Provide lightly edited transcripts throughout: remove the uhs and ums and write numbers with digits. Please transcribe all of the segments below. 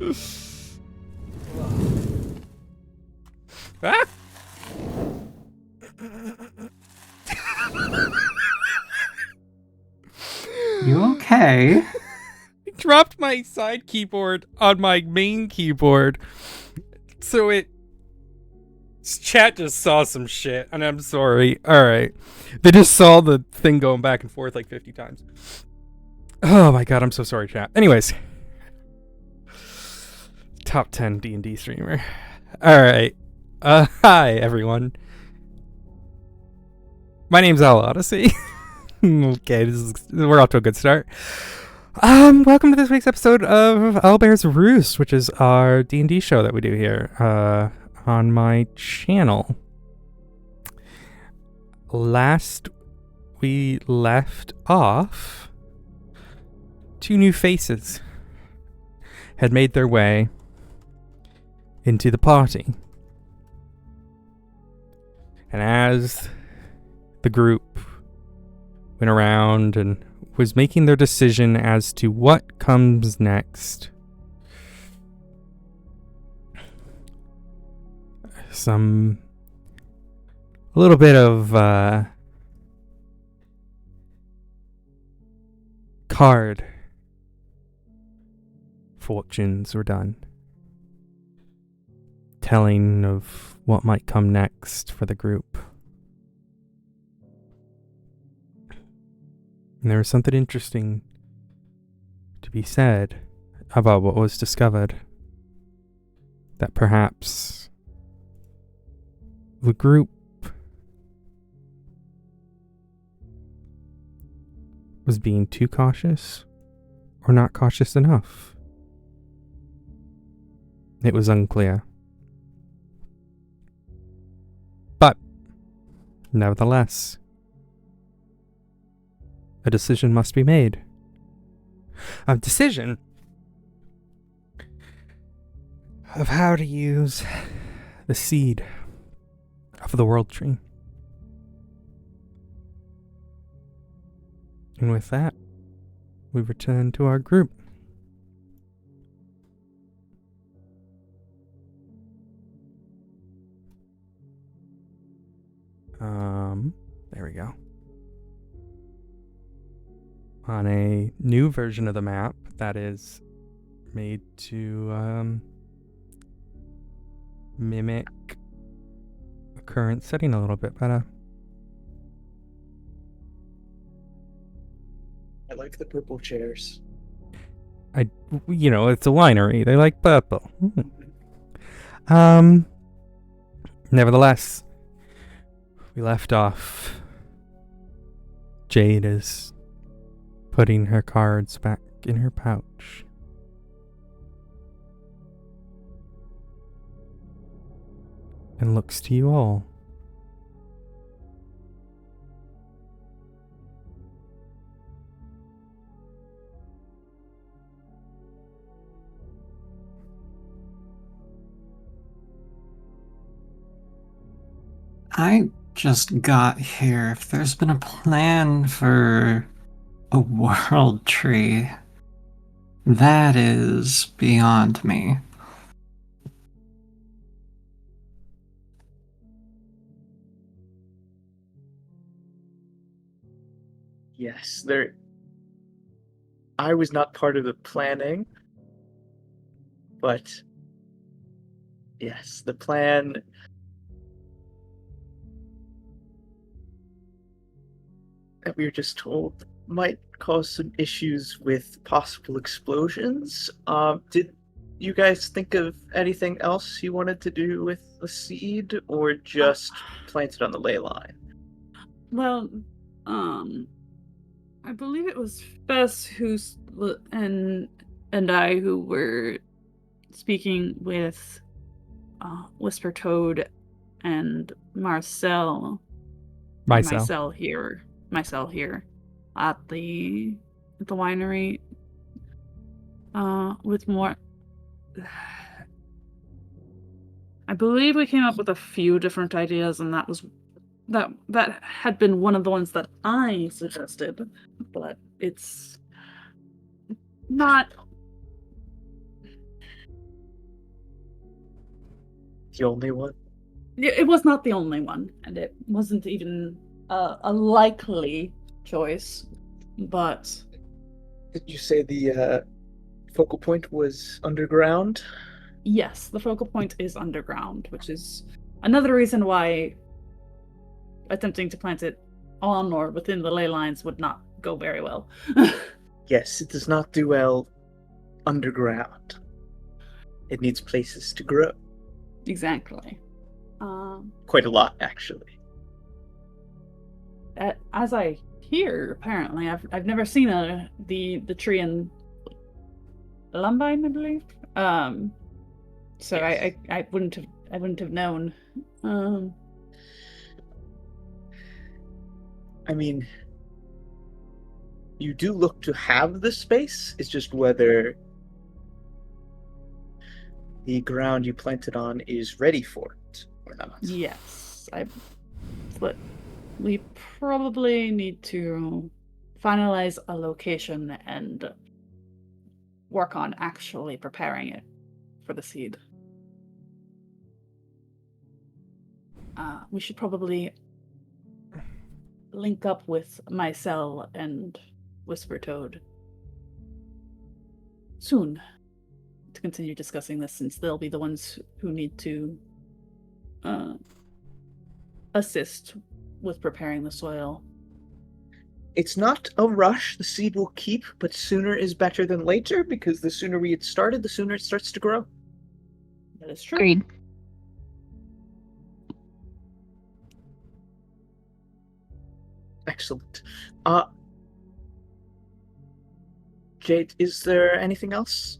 Ah! You okay? I dropped my side keyboard on my main keyboard. So chat just saw some shit, and I'm sorry. Alright. They just saw the thing going back and forth like 50 times. Oh my god, I'm so sorry, chat. Anyways. Top 10 D&D streamer. Alright. Hi, everyone. My name's Owl Odyssey. Okay, we're off to a good start. Welcome to this week's episode of Owlbear's Roost, which is our D&D show that we do here on my channel. Last we left off, two new faces had made their way into the party. And as the group went around and was making their decision as to what comes next, a little bit of card fortunes were done, telling of what might come next for the group. And there was something interesting to be said about what was discovered. That perhaps the group was being too cautious or not cautious enough. It was unclear. But, nevertheless, a decision must be made. A decision of how to use the seed of the world tree. And with that, we return to our group. There we go. On a new version of the map that is made to mimic the current setting a little bit better. I like the purple chairs. It's a winery. They like purple. Nevertheless, we left off. Jade is putting her cards back in her pouch. And looks to you all. I just got here. If there's been a plan for a world tree, that is beyond me. Yes, I was not part of the planning, but yes, the plan that we were just told might cause some issues with possible explosions. Did you guys think of anything else you wanted to do with the seed, or just plant it on the ley line? Well, I believe it was Fess and I who were speaking with Whisper Toad and Marcel here at the winery with more. I believe we came up with a few different ideas, and that had been one of the ones that I suggested, but it's not. the only one? It was not the only one, and it wasn't even a likely choice, but Did you say the focal point was underground? yes, the focal point is underground, which is another reason why attempting to plant it on or within the ley lines would not go very well. Yes, it does not do well underground. It needs places to grow. Exactly. Quite a lot, actually. As I hear, apparently, I've never seen the tree in Lumbine, I believe. So Yes. I wouldn't have known. I mean, you do look to have the space. It's just whether the ground you planted on is ready for it or not. Yes, but we probably need to finalize a location and work on actually preparing it for the seed. We should probably link up with Mycel and Whisper Toad soon to continue discussing this, since they'll be the ones who need to assist with preparing the soil. It's not a rush. The seed will keep, but sooner is better than later, because the sooner we get started, the sooner it starts to grow. That is true. Agreed. Excellent. Jade, is there anything else?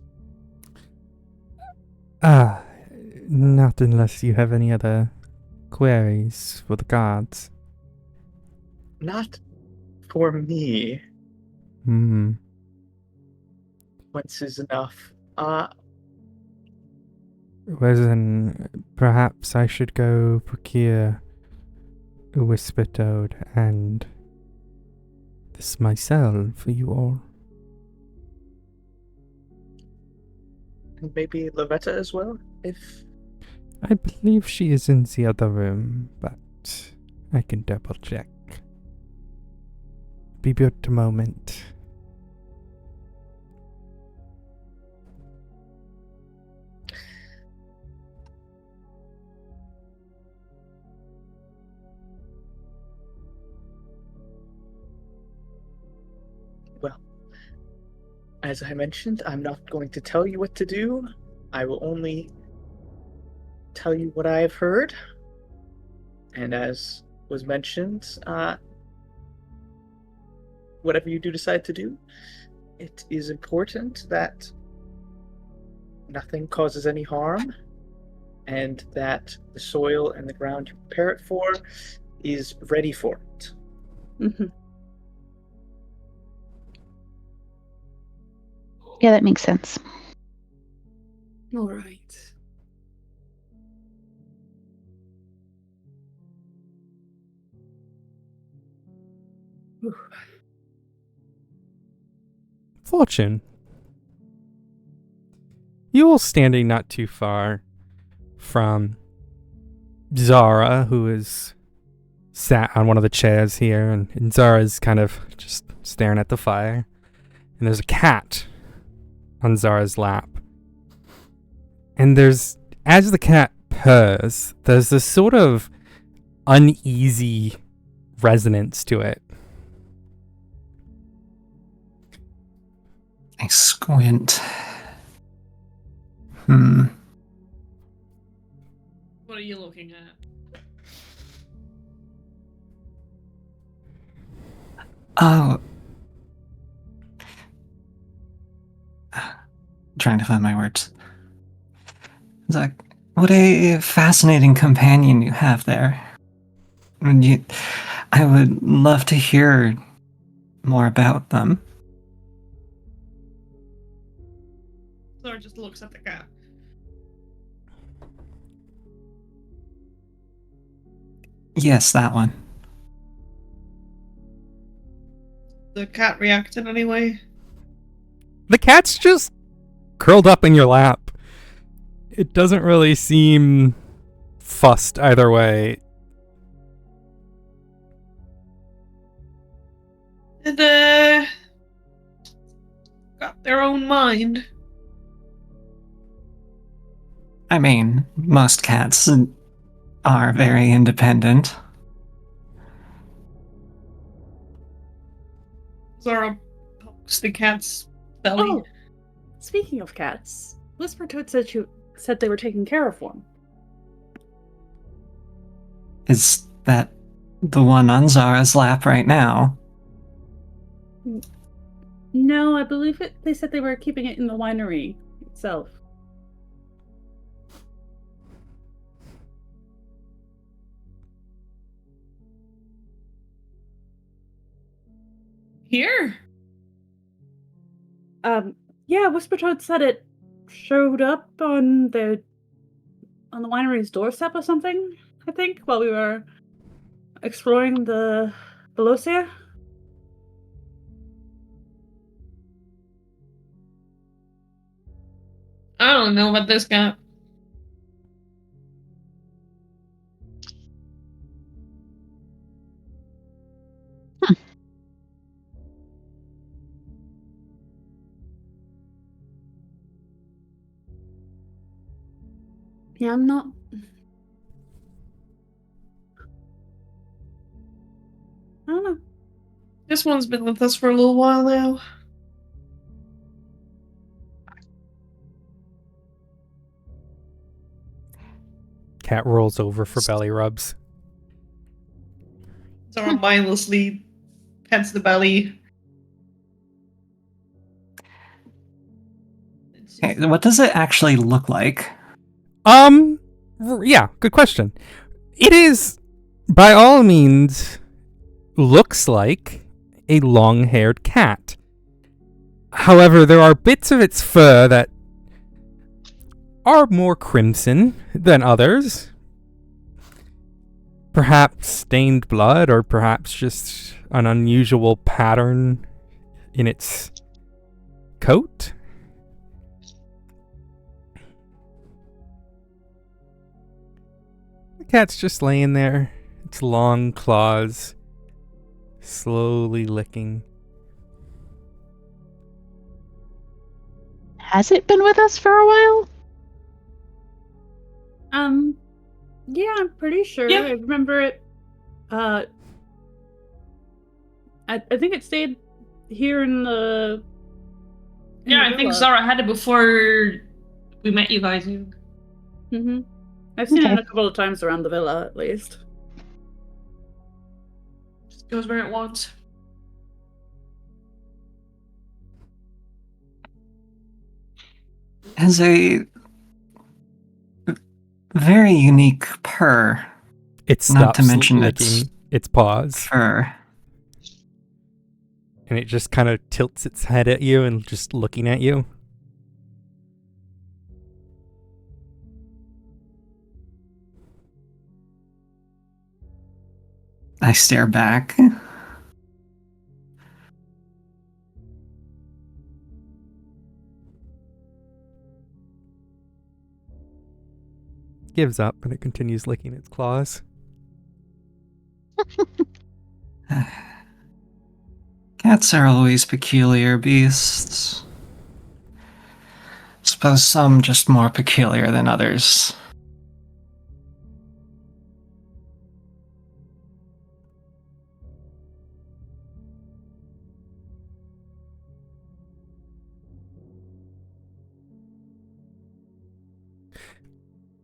Not unless you have any other queries for the gods. Not for me. Hmm. Once is enough. Well then, perhaps I should go procure a Whisper Toad and this myself for you all. And maybe Lavetta as well, if... I believe she is in the other room, but I can double check. Be but a moment. Well, as I mentioned, I'm not going to tell you what to do. I will only tell you what I have heard. And as was mentioned, whatever you do decide to do, it is important that nothing causes any harm, and that the soil and the ground you prepare it for is ready for it. Mm-hmm. Yeah, that makes sense. All right. Whew. Fortune. You all standing not too far from Zara, who is sat on one of the chairs here, and Zara's kind of just staring at the fire. And there's a cat on Zara's lap. And as the cat purrs, there's this sort of uneasy resonance to it. I squint. What are you looking at? Oh. Trying to find my words. Zach, what a fascinating companion you have there. I would love to hear more about them. Zora just looks at the cat. Yes, that one. The cat reacted anyway. The cat's just curled up in your lap. It doesn't really seem fussed either way. And, got their own mind. I mean, most cats are very independent. Zara pokes the cat's belly. Oh, speaking of cats, Whispertoad said they were taking care of one. Is that the one on Zara's lap right now? No, I believe they said they were keeping it in the winery itself. Here? Yeah, Whispertoad said it showed up on the winery's doorstep or something, I think, while we were exploring the Velocia. I don't know about this cat. Yeah, I'm not. I don't know. This one's been with us for a little while now. Cat rolls over for belly rubs. Zara mindlessly pets the belly. Hey, what does it actually look like? Yeah, good question. It is, by all means, looks like a long-haired cat. However, there are bits of its fur that are more crimson than others. Perhaps stained blood, or perhaps just an unusual pattern in its coat. The cat's just laying there, its long claws slowly licking. Has it been with us for a while? Yeah, I'm pretty sure. Yeah. I remember it. I think it stayed here in the. Yeah, I think Zara had it before we met you guys. Mm-hmm. I've seen it a couple of times around the villa, at least. Just goes where it wants. Has a very unique purr. It Not to stops mention licking its paws, Fur. and it just kind of tilts its head at you and just looking at you. I stare back. Gives up, and it continues licking its claws. Cats are always peculiar beasts. Suppose some just more peculiar than others.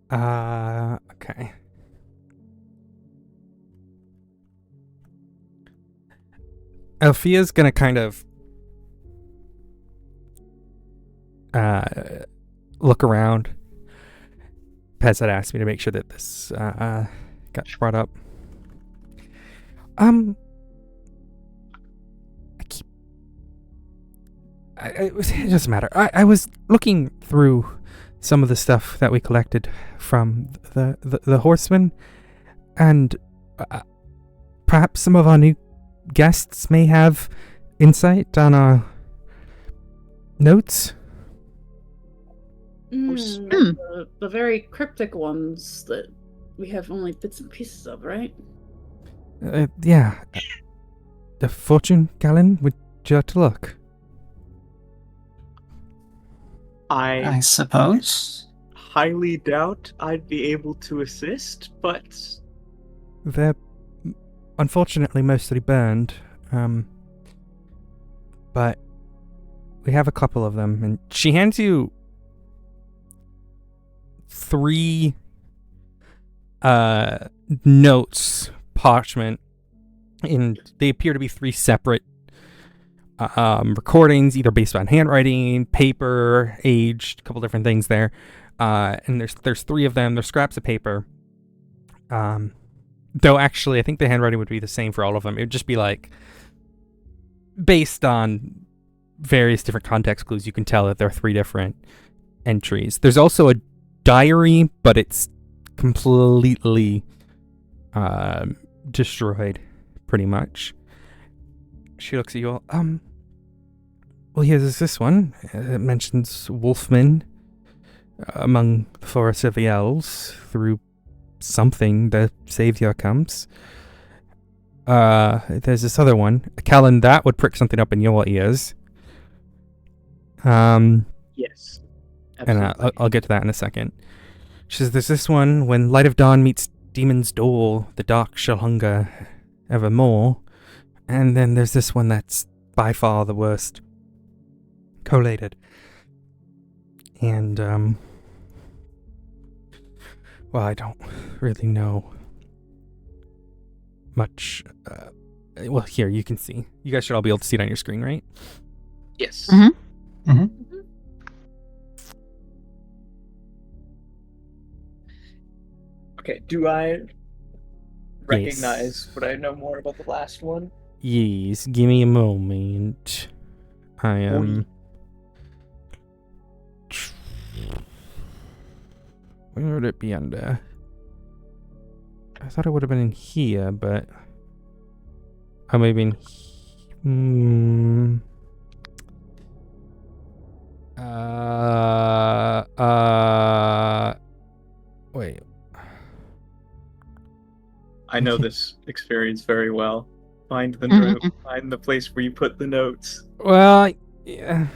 Okay. Althea's gonna kind of look around. Pez had asked me to make sure that this got brought up. It doesn't matter. I was looking through some of the stuff that we collected from the horsemen, and perhaps some of our new guests may have insight on our notes. The very cryptic ones that we have only bits and pieces of, right? Yeah. The fortune gallon? Would you like to look? I suppose. highly doubt I'd be able to assist, but They're unfortunately mostly burned. But we have a couple of them, and she hands you 3 notes, parchment, and they appear to be 3 separate recordings, either based on handwriting, paper, aged, a couple different things there. And there's 3 of them. They're scraps of paper. Though actually, I think the handwriting would be the same for all of them. It would just be like based on various different context clues. You can tell that there are 3 different entries. There's also a diary, but it's completely destroyed, pretty much. She looks at you all. Well, here's this one. It mentions Wolfman among the forests of the elves. Through something, the savior comes. There's this other one. Callan, that would prick something up in your ears. yes. And Absolutely. I'll get to that in a second. She says, there's this one. When light of dawn meets demon's door, the dark shall hunger evermore. And then there's this one that's by far the worst. Collated. And, well, I don't really know much. Well, here, you can see. You guys should all be able to see it on your screen, right? Yes. Mhm. Mm-hmm. Okay, do I recognize what I know more about the last one? Yes, give me a moment. I am... Where would it be under? I thought it would have been in here, but... Oh, maybe in... Wait. I know this experience very well. Find the Mhm. note. Find the place where you put the notes. Well, yeah.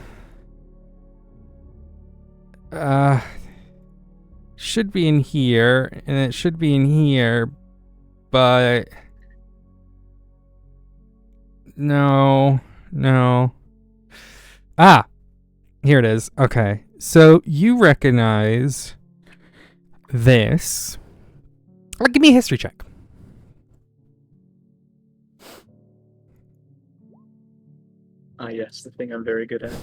Should be in here, and it should be in here, but... No. Ah! Here it is. Okay. So, you recognize this. Give me a history check. Ah, yes, the thing I'm very good at.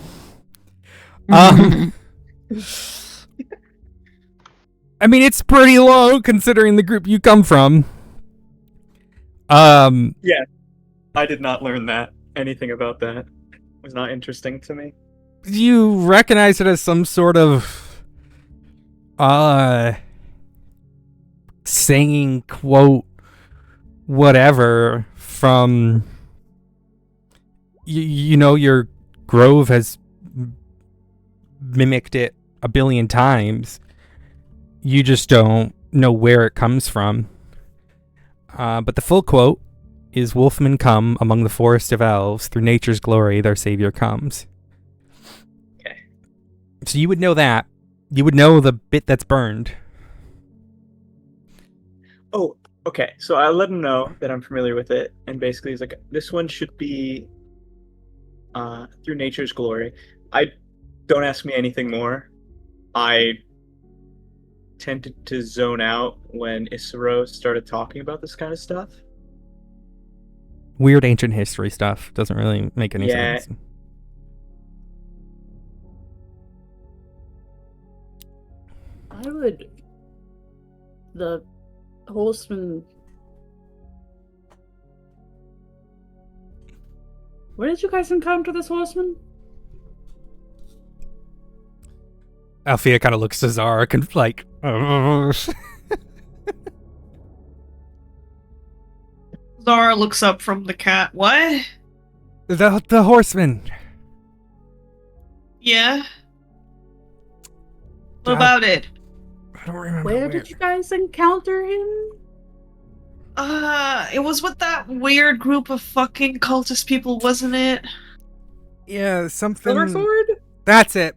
I mean, it's pretty low considering the group you come from. Yeah, I did not learn that. Anything about that was not interesting to me. You recognize it as some sort of saying, quote, whatever from you know, your grove has mimicked it a billion times. You just don't know where it comes from. But the full quote is, Wolfmen come among the forest of elves, through nature's glory their savior comes. Okay. So you would know that. You would know the bit that's burned. Oh, okay. So I let him know that I'm familiar with it, and basically he's like, this one should be through nature's glory. Don't ask me anything more. I tended to zone out when Isaro started talking about this kind of stuff. Weird ancient history stuff. Doesn't really make any Yeah. sense. I would. The horseman. Where did you guys encounter this horseman? Althea kind of looks to Zara, like, Zara looks up from the cat. What? the horseman. Yeah? What about it? I don't remember Where did you guys encounter him? It was with that weird group of fucking cultist people, wasn't it? Yeah, something. Silver Sword? That's it.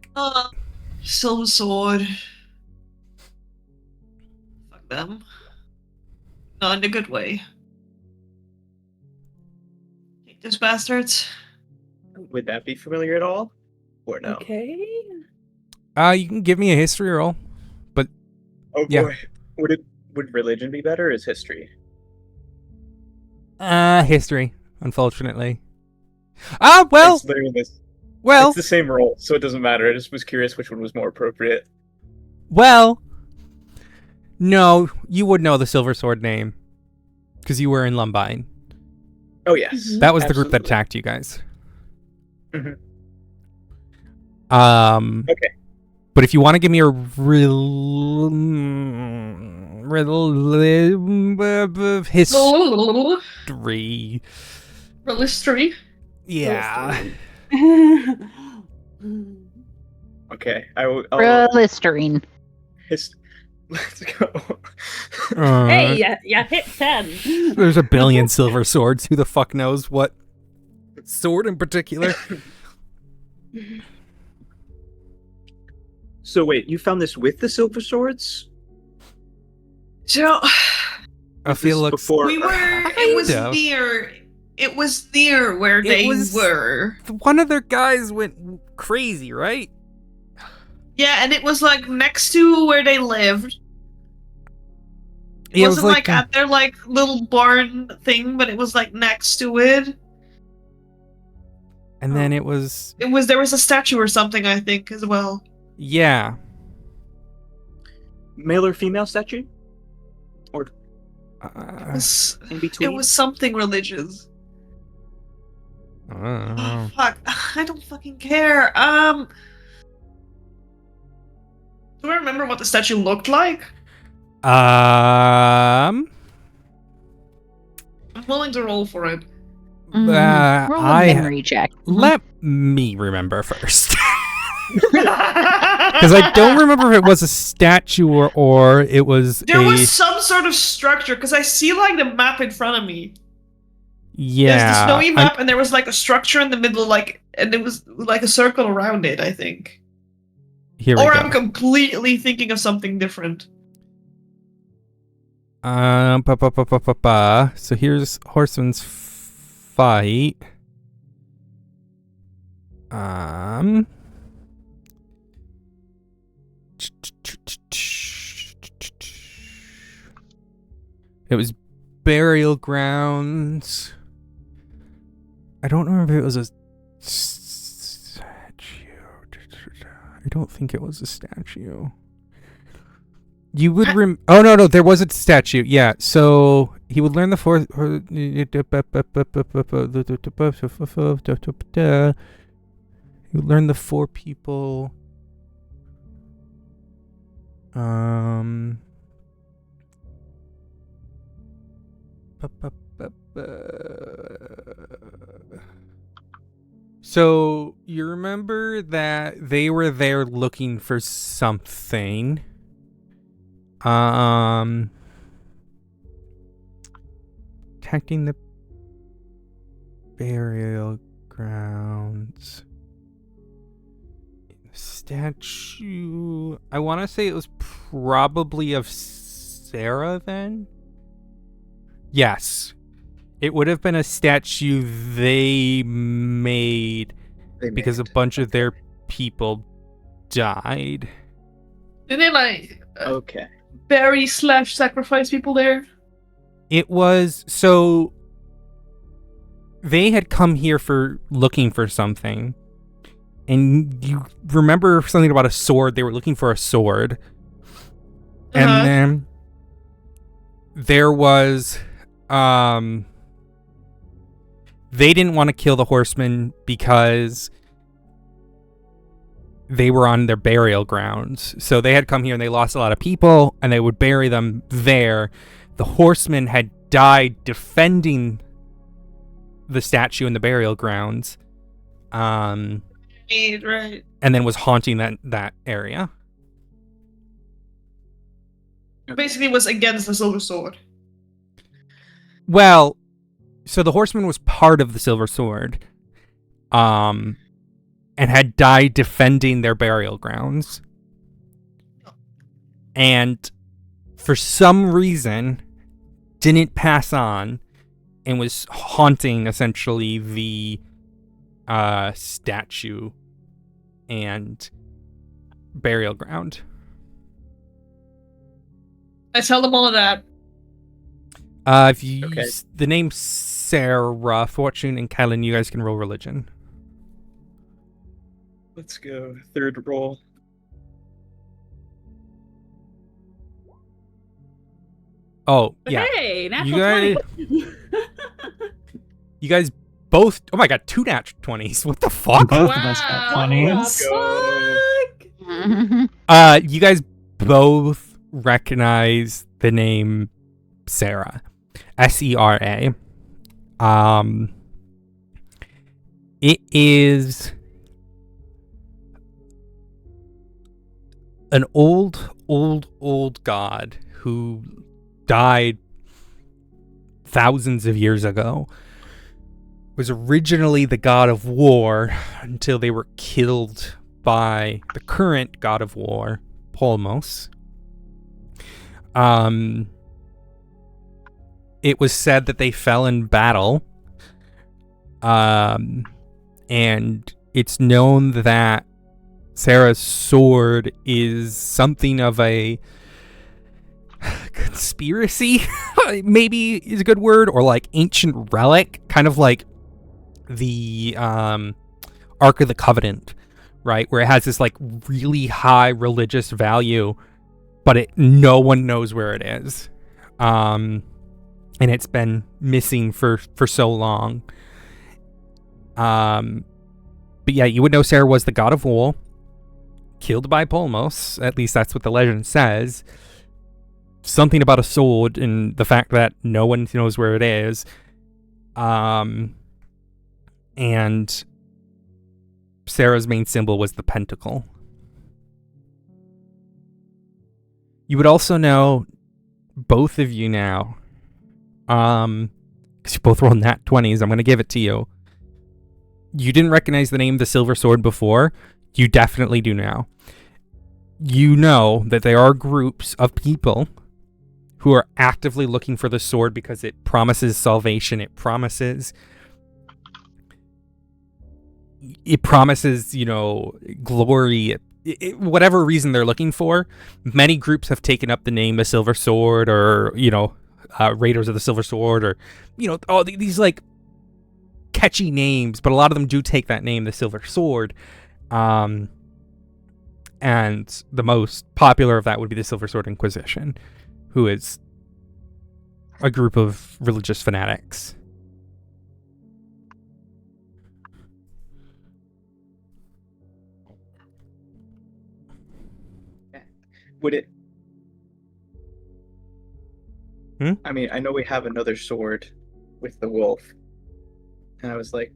Silver Sword. Fuck them. Not in a good way. Hate those bastards. Would that be familiar at all? Or no? Okay. You can give me a history roll. Oh Yeah. boy. Would religion be better or is history? History, unfortunately. Well, It's literally this. well, It's the same roll, so it doesn't matter. I just was curious which one was more appropriate. well. No, you would know the Silver Sword name. Because you were in Lumbine. Oh yes. That was the group that Absolutely. attacked you guys. Mhm. Okay. But if you want to give me a history. Relistory. Yeah. Okay. I'll Listerine. Let's go. Hey, you hit 10. There's a billion silver swords. Who the fuck knows what sword in particular? So wait, you found this with the silver swords? So I feel This like before. we were. It was Kind of. near. It was near where they was- were. one of their guys went crazy, right? Yeah, and it was like next to where they lived. It Yeah, it wasn't was like at their like little barn thing, but it was like next to it. and then it was There was a statue or something, I think, as well. yeah. Male or female statue? Or It was in between? it was something religious. I don't know. Oh, fuck. I don't fucking care. Do I remember what the statue looked like? Um, I'm willing to roll for it. Roll a I memory check. let me remember first. Because I don't remember if it was a statue or it was There a was some sort of structure, because I see like the map in front of me. yeah. There's the snowy map, and there was like a structure in the middle, like, and it was like a circle around it, I think. Here we Or go. I'm completely thinking of something different. So here's Horseman's fight. It was burial grounds. I don't remember if it was a statue. I don't think it was a statue. You would oh no, there was a statue. Yeah, so he would learn the fourth. He would learn the four people. So you remember that they were there looking for something. Protecting the burial grounds. Statue. I want to say it was probably of Sarah then. Yes. It would have been a statue they made because a bunch of their people died. Did they like Okay. bury / sacrifice people there? It was so they had come here for looking for something. And you remember something about a sword. They were looking for a sword. And then there was they didn't want to kill the horsemen because they were on their burial grounds. So they had come here and they lost a lot of people and they would bury them there. The horsemen had died defending the statue in the burial grounds. Right. And then was haunting that area. Basically was against the Silver Sword. Well, so the Horseman was part of the Silver Sword, and had died defending their burial grounds. And for some reason, didn't pass on and was haunting, essentially, the statue and burial ground. I tell them all of that. If you Okay. use the name Sarah, Fortune, and Kellen, you guys can roll religion. Let's go. Third roll. Oh, yeah. Hey, natural You guys- 20. You guys both... Oh my god, 2 natural 20s. What the fuck? Both of us got Wow. 20s. Go. You guys both recognize the name Sarah. Sera. It is an old god who died thousands of years ago. Was originally the god of war until they were killed by the current god of war, Polmos. It was said that they fell in battle. And it's known that Sarah's sword is something of a conspiracy, maybe is a good word, or like ancient relic, kind of like the Ark of the Covenant, right? Where it has this like really high religious value, but no one knows where it is. And it's been missing for so long. But yeah, you would know Sarah was the god of war, killed by Polmos. At least that's what the legend says. Something about a sword and the fact that no one knows where it is. And Sarah's main symbol was the pentacle. You would also know, both of you now, because you both rolled nat 20s, I'm going to give it to you. You didn't recognize the name the Silver Sword before. You definitely do now. You know that there are groups of people who are actively looking for the sword because it promises salvation. It promises, you know, glory. Whatever reason they're looking for. Many groups have taken up the name the Silver Sword, or, you know, Raiders of the Silver Sword, or, you know, all these like catchy names, but a lot of them do take that name, the Silver Sword. And the most popular of that would be the Silver Sword Inquisition, who is a group of religious fanatics. Would it? Hmm? I mean, I know we have another sword with the wolf, and I was like,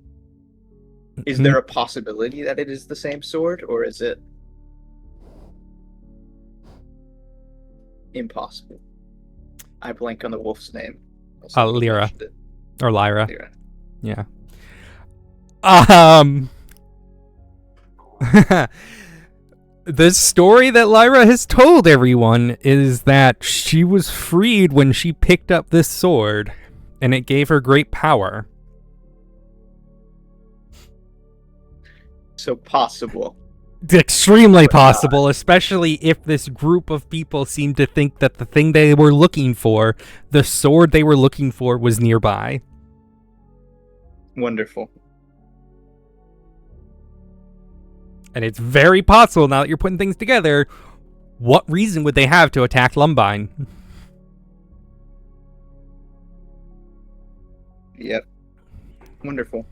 is there a possibility that it is the same sword, or is it impossible? I blank on the wolf's name. Lyra. Or Lyra. Lyra. Yeah. The story that Lyra has told everyone is that she was freed when she picked up this sword, and it gave her great power. So possible. It's extremely possible, especially if this group of people seem to think that the thing they were looking for, the sword they were looking for, was nearby. Wonderful. And it's very possible, now that you're putting things together, what reason would they have to attack Lumbine? Yep. Wonderful.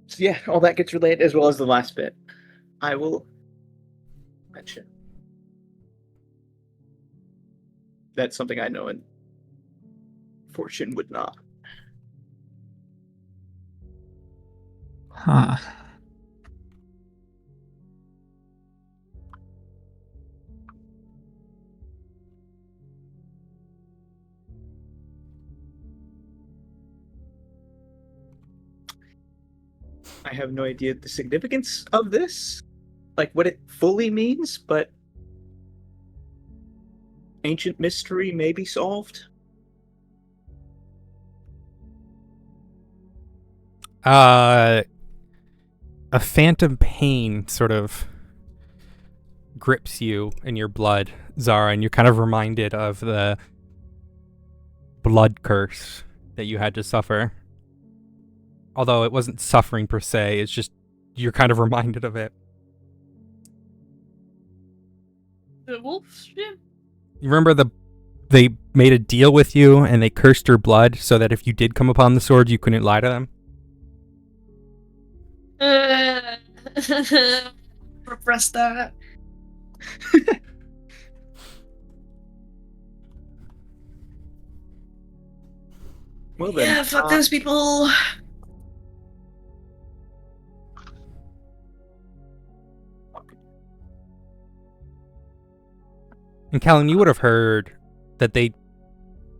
So yeah, all that gets relayed, as well as the last bit. I will mention. That's something I know, and Fortune would not. Huh. I have no idea the significance of this, like what it fully means, but ancient mystery may be solved. A phantom pain sort of grips you in your blood, Zara, and you're kind of reminded of the blood curse that you had to suffer. Although it wasn't suffering per se, it's just you're kind of reminded of it. The wolf shit? You remember they made a deal with you and they cursed your blood so that if you did come upon the sword, you couldn't lie to them? Repress that. Well then, Yeah, fuck those people. And Callan, you would have heard that they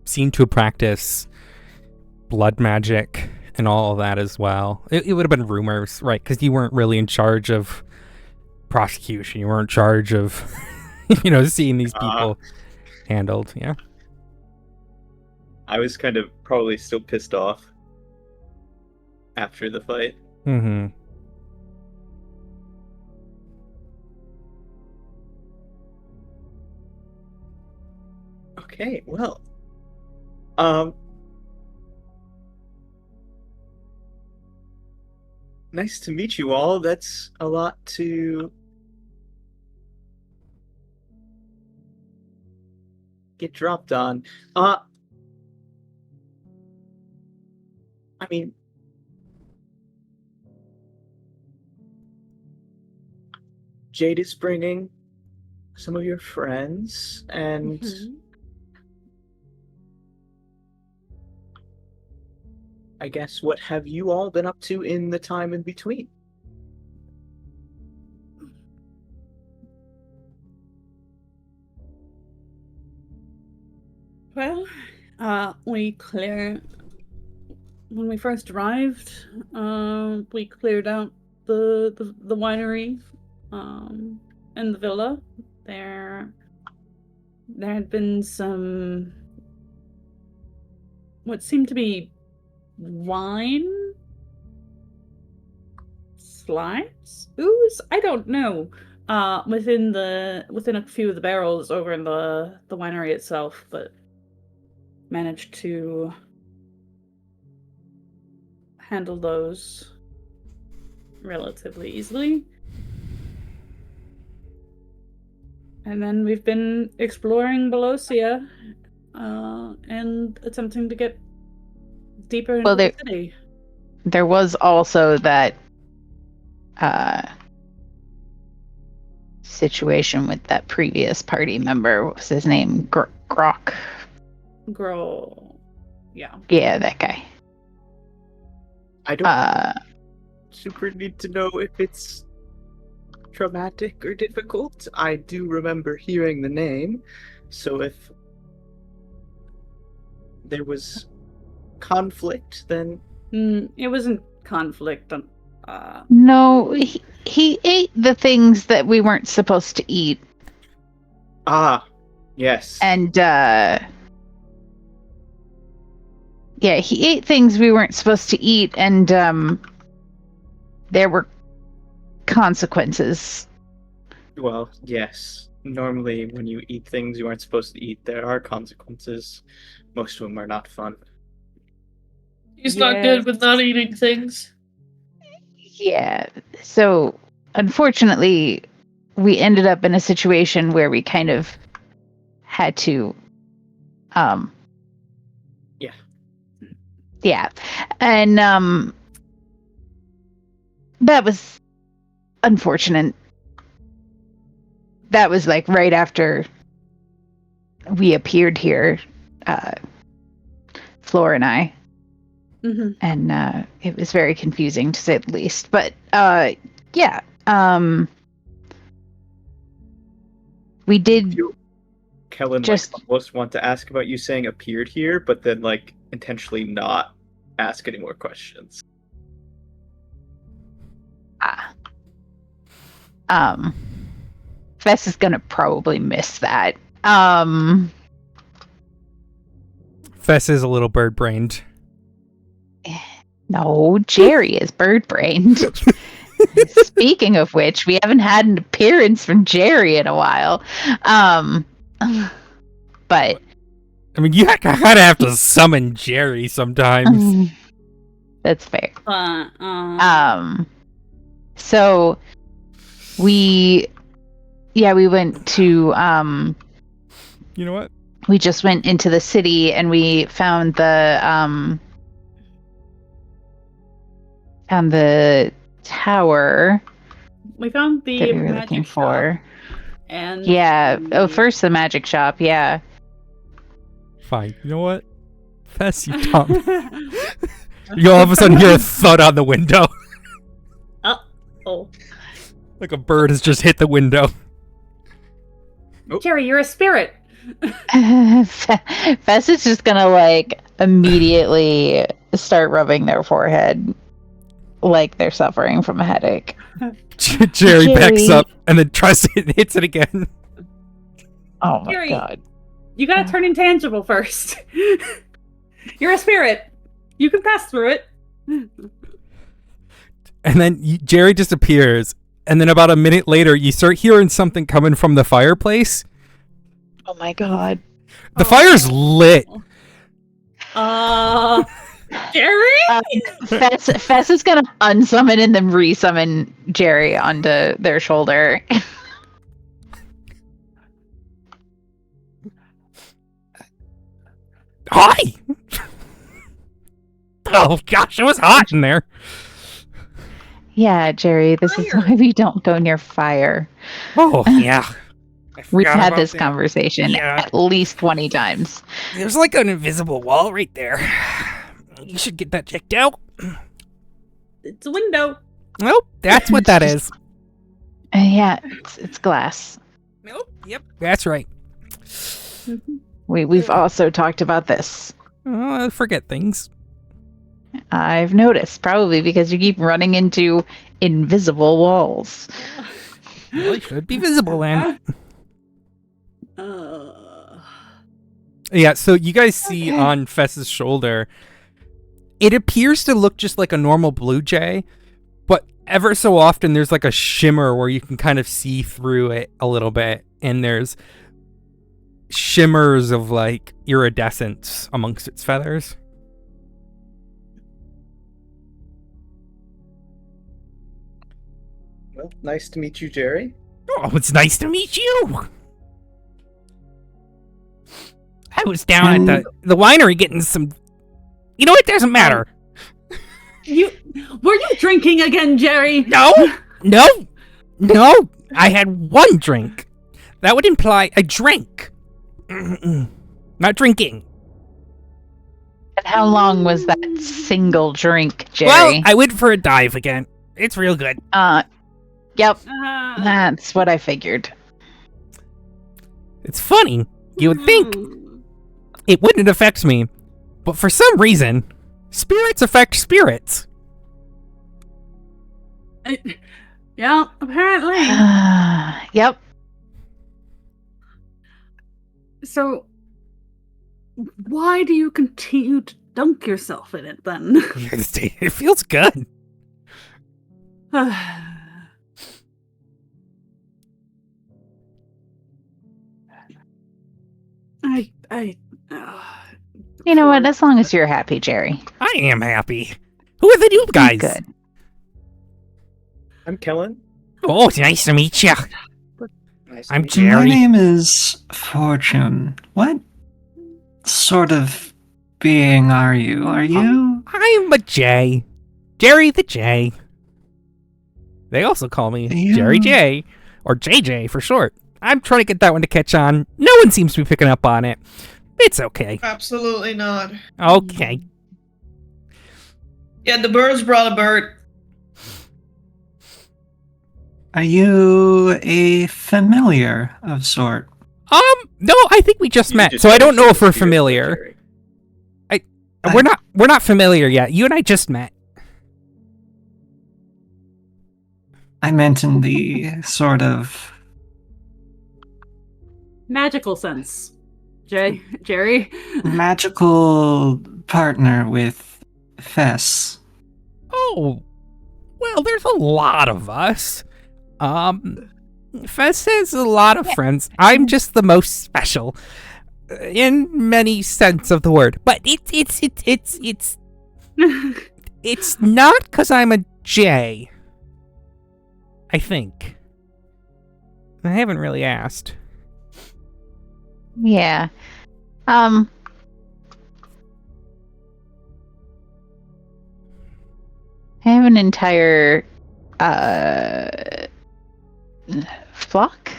seem to practice blood magic and all of that as well. It would have been rumors, right? Because you weren't really in charge of prosecution. You weren't in charge of, seeing these people handled. Yeah. I was kind of probably still pissed off after the fight. Mm-hmm. Okay, well, nice to meet you all. That's a lot to get dropped on. I mean, Jade is bringing some of your friends, and I guess what have you all been up to in the time in between? Well, when we first arrived, we cleared out the winery, and the villa. There had been some what seemed to be wine slides, ooze. I don't know. Within a few of the barrels over in the winery itself, but managed to handle those relatively easily. And then we've been exploring Belosia, and attempting to get deeper into the city. There was also that situation with that previous party member. What was his name? Grok. Girl. Yeah. Yeah, that guy. I don't super need to know if it's traumatic or difficult. I do remember hearing the name, so if there was conflict, then it wasn't conflict. No, he ate the things that we weren't supposed to eat. Yes. And yeah, he ate things we weren't supposed to eat, and there were consequences. Well, yes. Normally, when you eat things you aren't supposed to eat, there are consequences. Most of them are not fun. He's not good with not eating things. Yeah, so unfortunately, we ended up in a situation where we kind of had to, yeah, and that was unfortunate. That was like right after we appeared here, Flora and I. Mm-hmm. And it was very confusing, to say the least. But yeah, we did. Kellen just almost want to ask about you saying appeared here, but then intentionally not ask any more questions. Fess is gonna probably miss that. Fess is a little bird-brained. No, Jerry is bird-brained. Speaking of which, we haven't had an appearance from Jerry in a while. But I mean, you kind of have to summon Jerry sometimes. that's fair. So we went to You know what? we just went into the city and we found the tower We found the that we were magic looking shop, for. and Yeah. Oh, first the magic shop. Yeah. Fine. You know what? Fess, you dumb. You all of a sudden hear a thud on the window. Oh, Like a bird has just hit the window. Jerry, you're a spirit. Fess is just gonna like immediately start rubbing their forehead like they're suffering from a headache. Jerry backs up and then tries to hits it again. Oh my Jerry. god. You gotta turn intangible first. You're a spirit. You can pass through it. And then Jerry disappears. And then about a minute later, you start hearing something coming from the fireplace. Oh my god. The fire's lit. Jerry? Fess is gonna unsummon and then resummon Jerry onto their shoulder. Hi! Oh gosh, it was hot in there. Yeah, Jerry, this is why we don't go near fire. Oh, yeah. We've had this conversation Yeah. at least 20 times. There's like an invisible wall right there. You should get that checked out. It's a window. Nope, that's what that is. Yeah, it's glass. Nope, yep, that's right. We've also talked about this. Oh, I forget things. I've noticed, probably because you keep running into invisible walls. Well, it should be visible then. Yeah, so you guys see on Fess's shoulder, it appears to look just like a normal blue jay, but ever so often there's like a shimmer where you can kind of see through it a little bit, and there's shimmers of like iridescence amongst its feathers. Well, nice to meet you, Jerry. Oh, it's nice to meet you. I was down at the winery getting some. You know what? Doesn't matter. Were you drinking again, Jerry? No. I had one drink. That would imply a drink. Not drinking. And how long was that single drink, Jerry? Well, I went for a dive again. It's real good. Yep. That's what I figured. It's funny. You would think it wouldn't affect me, but for some reason, spirits affect spirits. Yeah, apparently. Yep. So, why do you continue to dunk yourself in it then? It feels good. You know what? As long as you're happy, Jerry. I am happy. Who are the new guys? Good. I'm Kellen. Oh, it's nice to meet you. Nice to I'm meet you. Jerry. My name is Fortune. What sort of being are you? Are you? I'm a J. Jerry the J. They also call me Yeah. Jerry J. Or JJ for short. I'm trying to get that one to catch on. No one seems to be picking up on it. It's okay. Absolutely not. Okay. Yeah, the birds brought a bird. Are you a familiar of sort? No, I think we just You met, just so I don't noticed know if we're the spirit, familiar. Jerry. We're not familiar yet. You and I just met. I meant in the sort of Magical sense. Jerry? magical partner with Fess. Oh, well, there's a lot of us. Fess has a lot of friends. I'm just the most special, in many sense of the word. But it's not because I'm a J. I think. I haven't really asked. Yeah. I have an entire flock?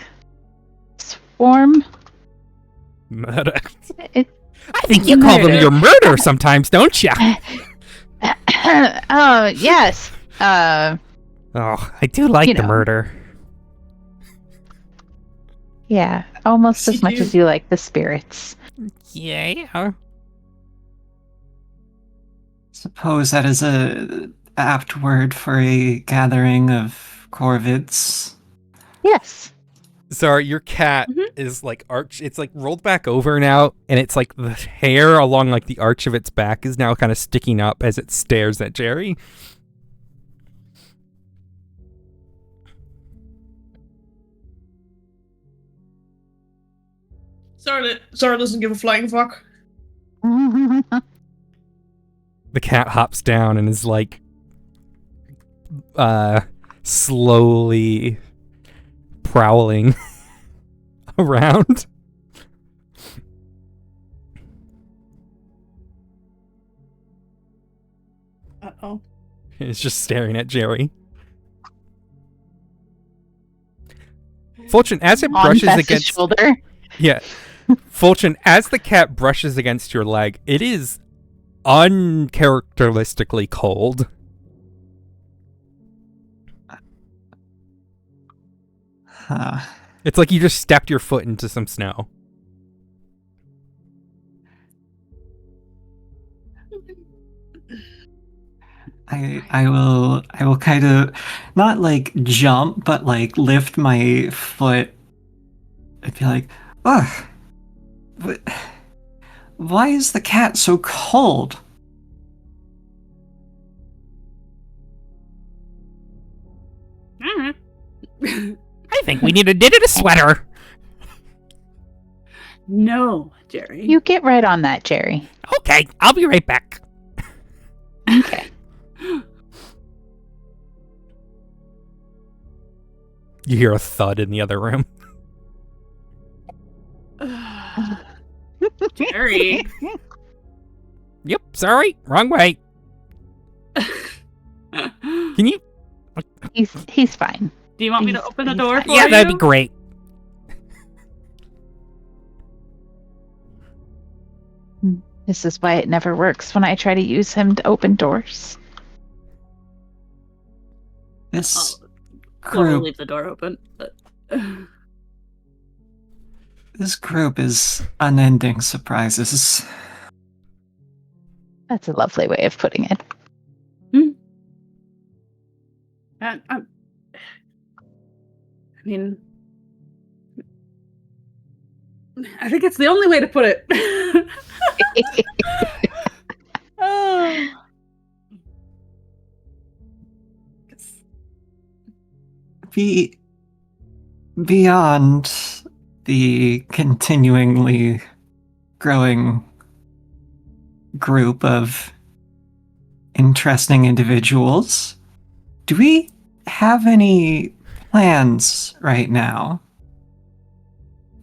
Swarm? Murder. It, I think you call them Murder. your murder sometimes, don't you? oh, yes. Oh, I do like You the know. murder. Yeah, almost You as much do. as you like the spirits. Yeah. Suppose that is a apt word for a gathering of corvids. Yes. Sorry, your cat Mhm. is like it's like rolled back over now, and it's like the hair along like the arch of its back is now kind of sticking up as it stares at Jerry. Zara doesn't give a flying fuck. The cat hops down and is like slowly prowling around. Uh-oh. It's just staring at Jerry. Fulton, as it On brushes Fess's against shoulder. Yeah. Fulton, as the cat brushes against your leg, it is uncharacteristically cold. Huh. It's like you just stepped your foot into some snow. I will kind of not like jump, but like lift my foot and be like, ugh. Why is the cat so cold? Mhm. I think we need a knitted sweater. No, Jerry. You get right on that, Jerry. Okay, I'll be right back. Okay. You hear a thud in the other room. Jerry. Yep, sorry, wrong way. Can you? He's fine. Do you want me to open the door for Yeah, you? that'd be great. This is why it never works when I try to use him to open doors. This We'll group, leave the door open. But... this group is unending surprises. That's a lovely way of putting it. And, I mean, I think it's the only way to put it. Oh. Beyond the continuingly growing group of interesting individuals, do we have any plans right now?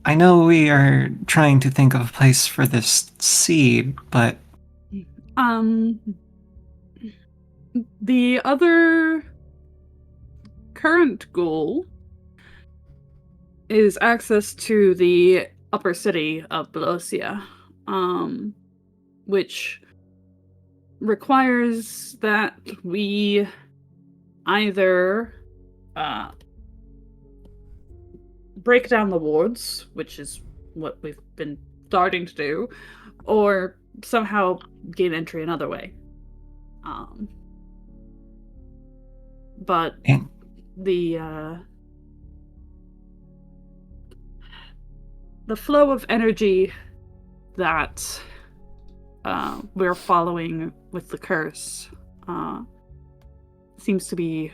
I know we are trying to think of a place for this seed, but The other current goal is access to the upper city of Belosia, which requires that we either break down the wards, which is what we've been starting to do, or somehow gain entry another way. But And the flow of energy that we're following with the curse seems to be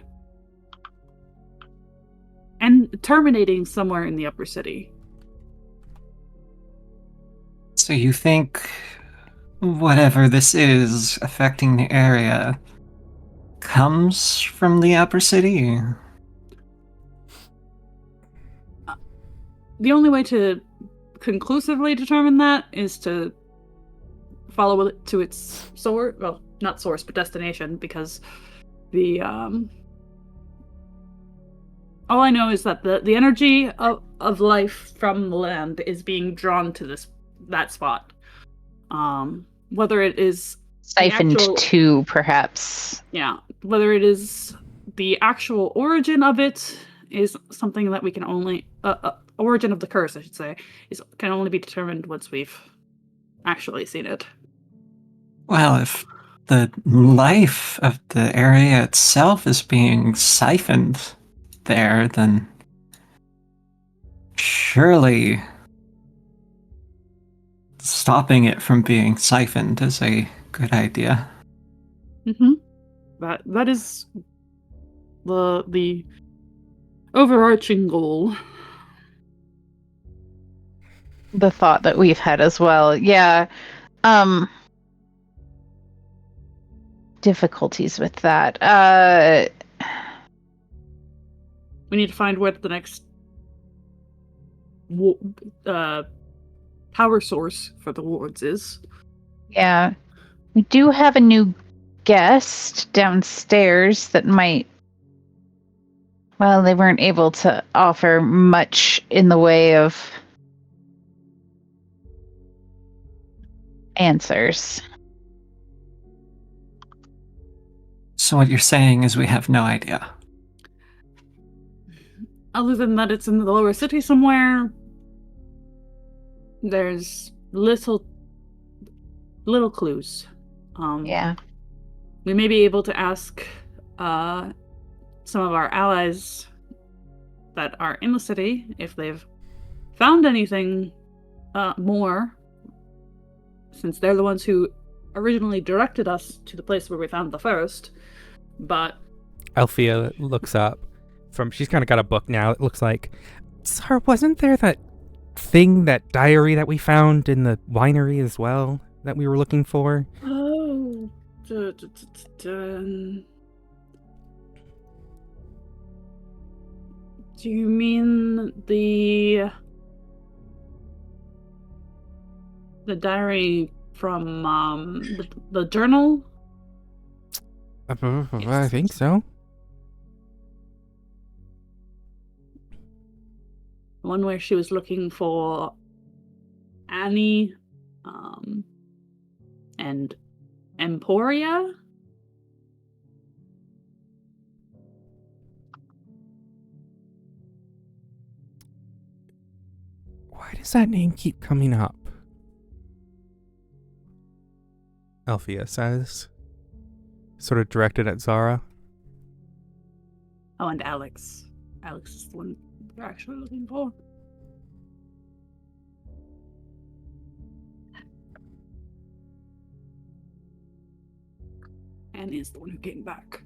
terminating somewhere in the upper city. So you think whatever this is affecting the area comes from the upper city? The only way to conclusively determine that is to follow it to its source. Well, not source, but destination, because the all I know is that the energy of life from the land is being drawn to that spot. Whether it is Siphoned to, perhaps. Yeah, whether it is the actual origin of it is something that we can only origin of the curse, I should say, can only be determined once we've actually seen it. Well, if the life of the area itself is being siphoned there, then surely stopping it from being siphoned is a good idea. Mm-hmm. That is the overarching goal. The thought that we've had as well. Yeah. Difficulties with that. We need to find where the next power source for the wards is. Yeah. We do have a new guest downstairs that might... Well, they weren't able to offer much in the way of answers. So what you're saying is we have no idea. Other than that it's in the lower city somewhere, there's little clues. Yeah. We may be able to ask some of our allies that are in the city if they've found anything more, since they're the ones who originally directed us to the place where we found the first. But Althea looks up she's kind of got a book now. It looks like, Sorry, wasn't there that diary that we found in the winery as well that we were looking for? Oh, do you mean the diary from the journal? I think so. One where she was looking for Annie and Emporia? Why does that name keep coming up? Althea says, sort of directed at Zara. Oh, and Alex. Alex is the one we're actually looking for. Annie is the one who came back.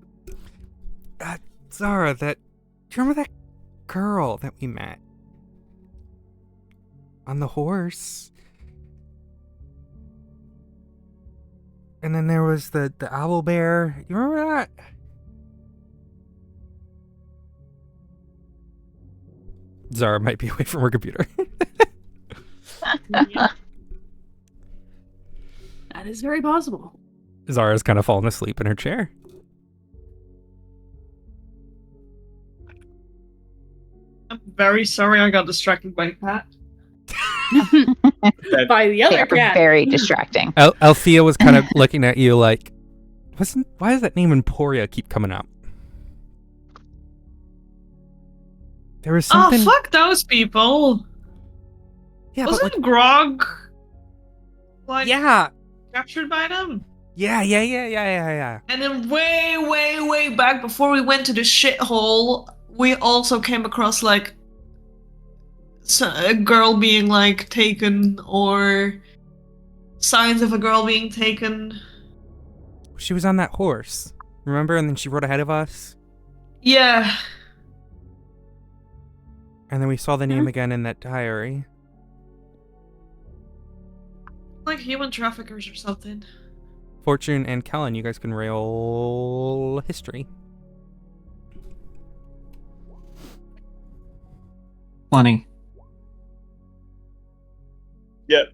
Zara, do you remember that girl that we met? On the horse? And then there was the Owlbear. You remember that? Zara might be away from her computer. Yeah. That is very possible. Zara's kind of fallen asleep in her chair. I'm very sorry I got distracted by cat. By the They other are cat. very distracting. Althea was kind of looking at you like, why does that name Emporia keep coming up? There was something... Oh, fuck those people. Yeah, Wasn't but Grog yeah. captured by them? Yeah. And then way back before we went to the shithole, we also came across like a girl being like taken or signs of a girl being taken. She was on that horse, remember? And then she rode ahead of us. Yeah. And then we saw the name again in that diary. Like human traffickers or something. Fortune and Kellen, you guys can roll history. 20. Yep.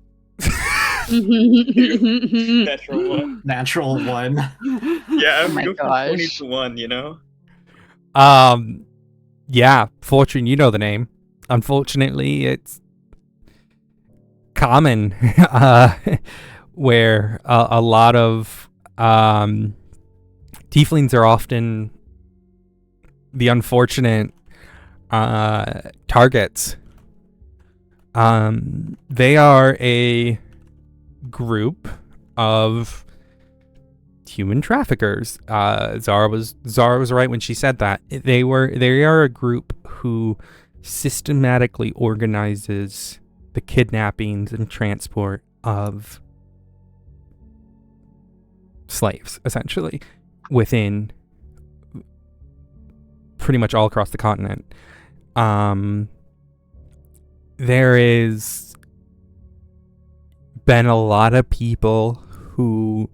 Natural one. Natural 1. Yeah, Oh we my go from gosh. 20 to 1, you know? Yeah, Fortune, you know the name. Unfortunately, it's common where a lot of tieflings are often the unfortunate targets. They are a group of human traffickers. Zara was right when she said that. They are a group who systematically organizes the kidnappings and transport of slaves, essentially, within pretty much all across the continent. There is been a lot of people who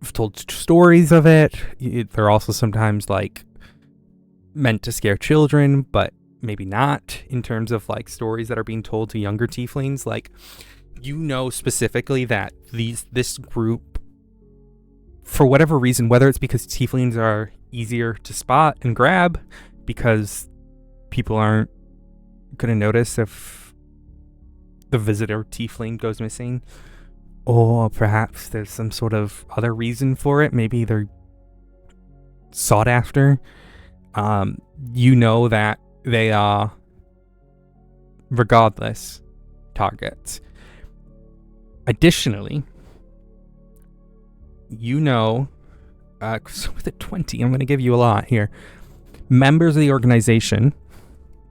have told stories of it. They're also sometimes like meant to scare children, but maybe not, in terms of like stories that are being told to younger tieflings. Like, you know specifically that this group, for whatever reason, whether it's because tieflings are easier to spot and grab because people aren't gonna notice if the visitor tiefling goes missing, or perhaps there's some sort of other reason for it. Maybe they're sought after. You know that they are, regardless, targets. Additionally, you know, so with a 20, I'm going to give you a lot here. Members of the organization.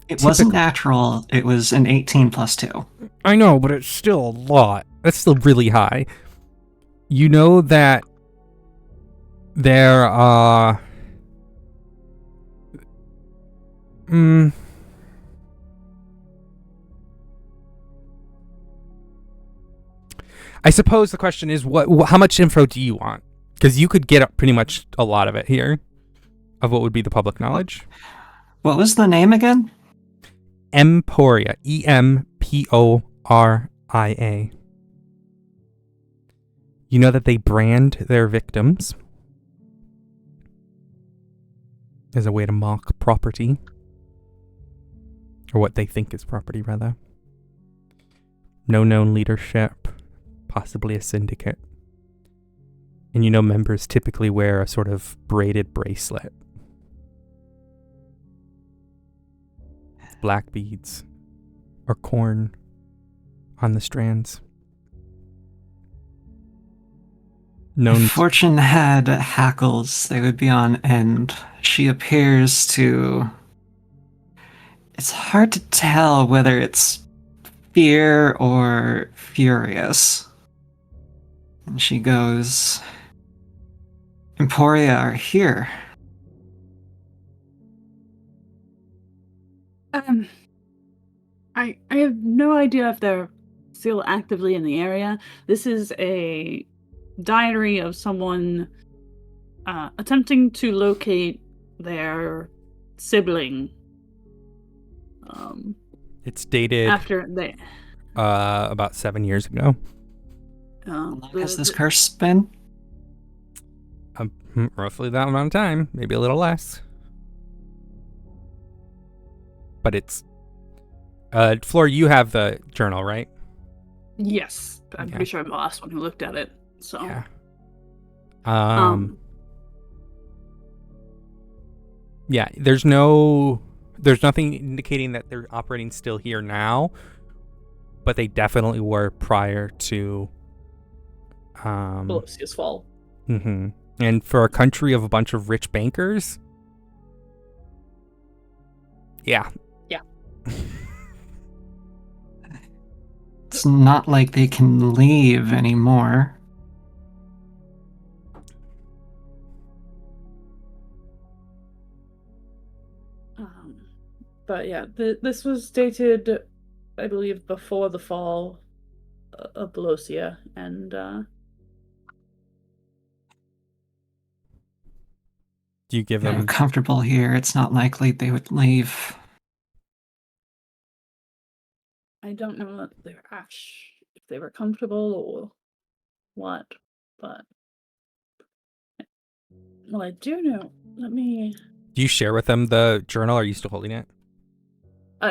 It wasn't natural. It was an 18 plus 2. I know, but it's still a lot. That's still really high. You know that there are... I suppose the question is, how much info do you want? Because you could get pretty much a lot of it here, of what would be the public knowledge. What was the name again? Emporia. Emporia. You know that they brand their victims as a way to mock property. Or what they think is property, rather. No known leadership. Possibly a syndicate. And you know members typically wear a sort of braided bracelet. Black beads or corn on the strands. Known Fortune had hackles. They would be on end. She appears to... It's hard to tell whether it's fear or furious. And she goes, Emporia are here. I have no idea if they're still actively in the area. This is a diary of someone attempting to locate their sibling. It's dated After they about 7 years ago. How long has this curse been? Roughly that amount of time, maybe a little less. But it's Floor, you have the journal, right? Yes, I'm Okay. pretty sure I'm the last one who looked at it. So Yeah. Yeah, there's nothing indicating that they're operating still here now, but they definitely were prior to Belosia's fall. And for a country of a bunch of rich bankers, Yeah. It's not like they can leave anymore. But yeah, this was dated, I believe, before the fall of Belosia, and Do you give They're them? comfortable here. It's not likely they would leave. I don't know if they were comfortable or what, but well, I do know. Let me. Do you share with them the journal? Are you still holding it?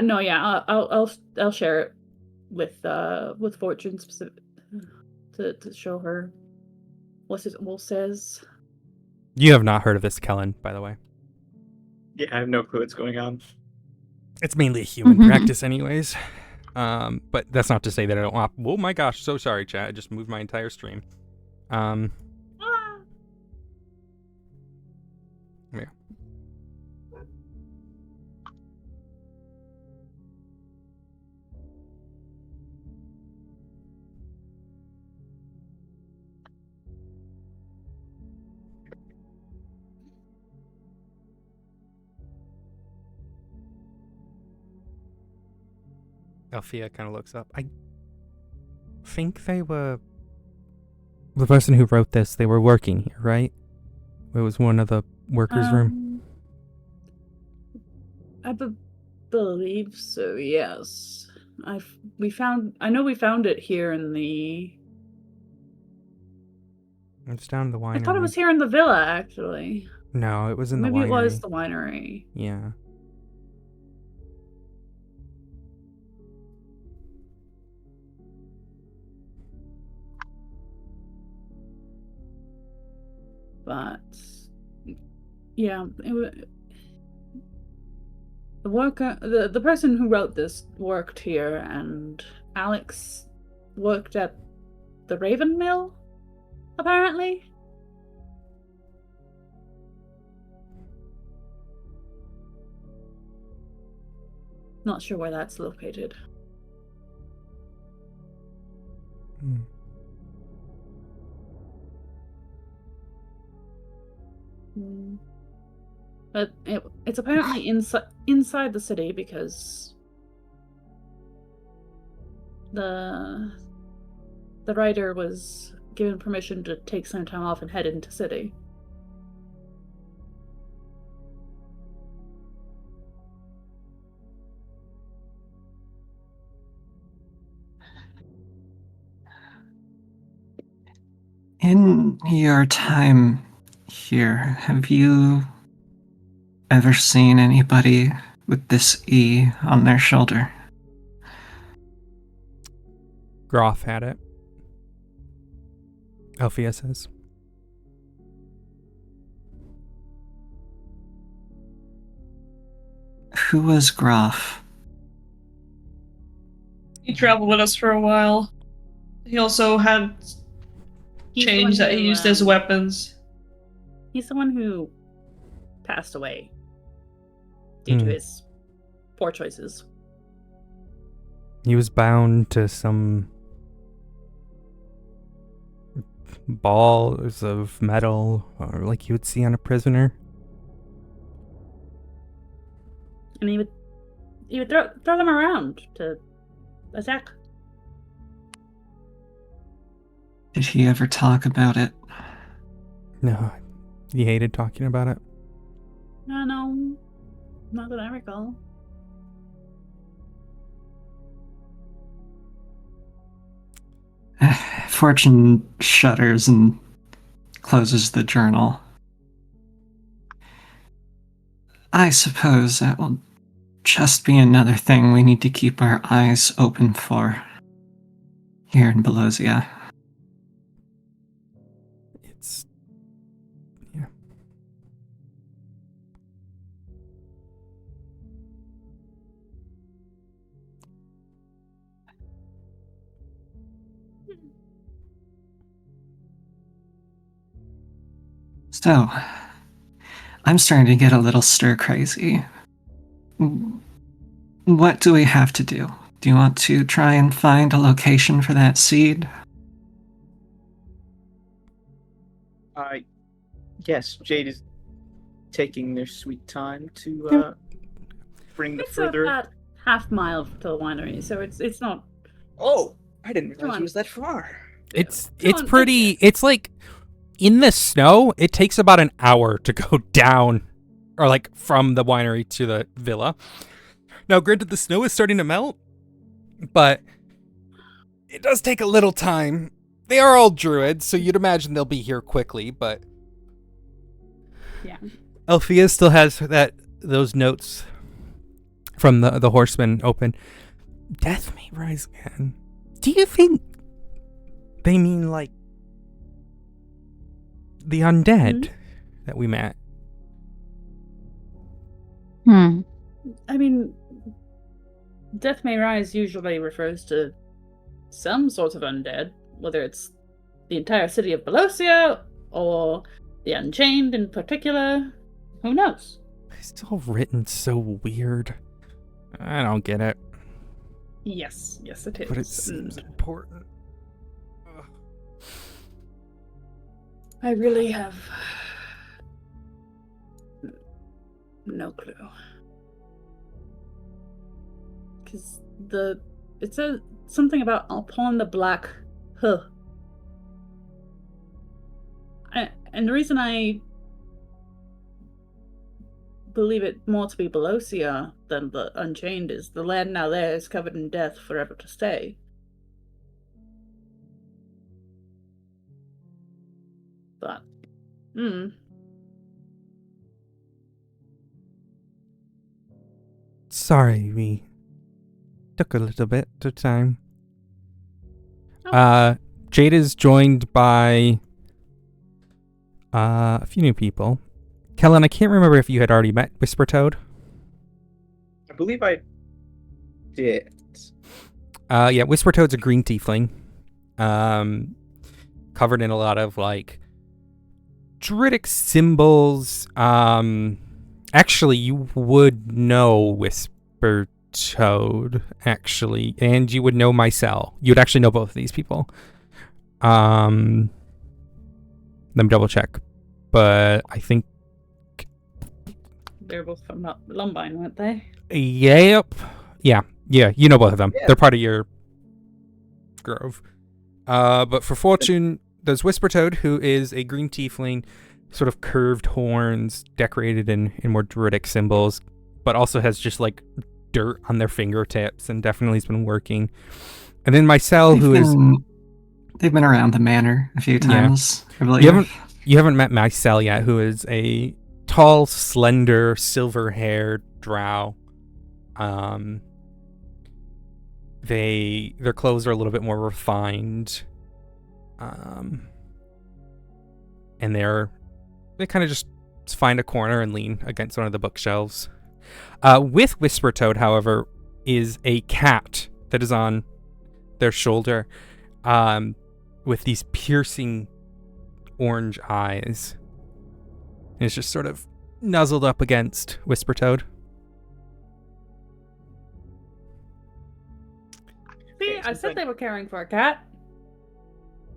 No, yeah, I'll share it with Fortune specific to show her what it all says. You have not heard of this, Kellen, by the way. Yeah, I have no clue what's going on. It's mainly a human Mhm. practice, anyways. But that's not to say that I don't want. Oh my gosh, so sorry, chat. I just moved my entire stream. Yeah. Althea kind of looks up. I think they were the person who wrote this. They were working here, right? It was one of the workers' room. I believe so. Yes, I know we found it here in the. It's down in the winery. I thought it was here in the villa, actually. No, it was in Maybe the winery. it was the winery. Yeah. But yeah, the worker, the person who wrote this worked here, and Alex worked at the Raven Mill, apparently. Not sure where that's located. Hmm. But it's apparently inside the city because the writer was given permission to take some time off and head into city. In your time here, have you ever seen anybody with this E on their shoulder? Groff had it. Althea says. Who was Groff? He traveled with us for a while. He also had He's the chains one that he who, used as weapons. He's the one who passed away due to his poor choices. He was bound to some balls of metal, or like you would see on a prisoner. And he would throw them around to attack. Did he ever talk about it? No, he hated talking about it. No, not that I recall. Fortune shudders and closes the journal. I suppose that will just be another thing we need to keep our eyes open for here in Belosia. It's... yeah. So, I'm starting to get a little stir crazy. What do we have to do? Do you want to try and find a location for that seed? Yes, Jade is taking their sweet time to bring the It's further. about half-mile to the winery, so it's not. Oh, I didn't realize Come it on. was that far. It's on, pretty. take it. It's like in the snow. It takes about an hour to go down, or like from the winery to the villa. Now, granted, the snow is starting to melt, but it does take a little time. They are all druids, so you'd imagine they'll be here quickly. But Yeah. Althea still has those notes from the horseman open. Death may rise again. Do you think they mean like the undead that we met? Hmm. I mean, Death May Rise usually refers to some sort of undead, whether it's the entire city of Belosia or the Unchained in particular. Who knows? It's all written so weird. I don't get it, Yes, it is. but it seems important. Ugh. I really have no clue. Because it says something about upon the black and the reason I believe it more to be Belosia than the Unchained is the land now there is covered in death forever to stay. But, Sorry, we took a little bit of time. Oh. Jade is joined by a few new people. Kellen, I can't remember if you had already met Whisper Toad. I believe I did. Yeah, Whisper Toad's a green tiefling. Covered in a lot of like druidic symbols. Actually, you would know Whisper Toad, actually, and you would know Mycel. You would actually know both of these people. Let me double check. But I think They're both from Lumbine, weren't they? Yep. Yeah, you know both of them. Yeah. They're part of your grove. But for Fortune, there's Whisper Toad, who is a green tiefling, sort of curved horns, decorated in more druidic symbols, but also has just like dirt on their fingertips and definitely has been working. And then Mycel, who is... They've been around the manor a few times, I believe. You haven't met Mycel yet, who is a tall, slender, silver-haired drow. Their clothes are a little bit more refined. And they kind of just find a corner and lean against one of the bookshelves. With Whisper Toad, however, is a cat that is on their shoulder, with these piercing orange eyes. And it's just sort of nuzzled up against Whisper Toad. See, I said they were caring for a cat.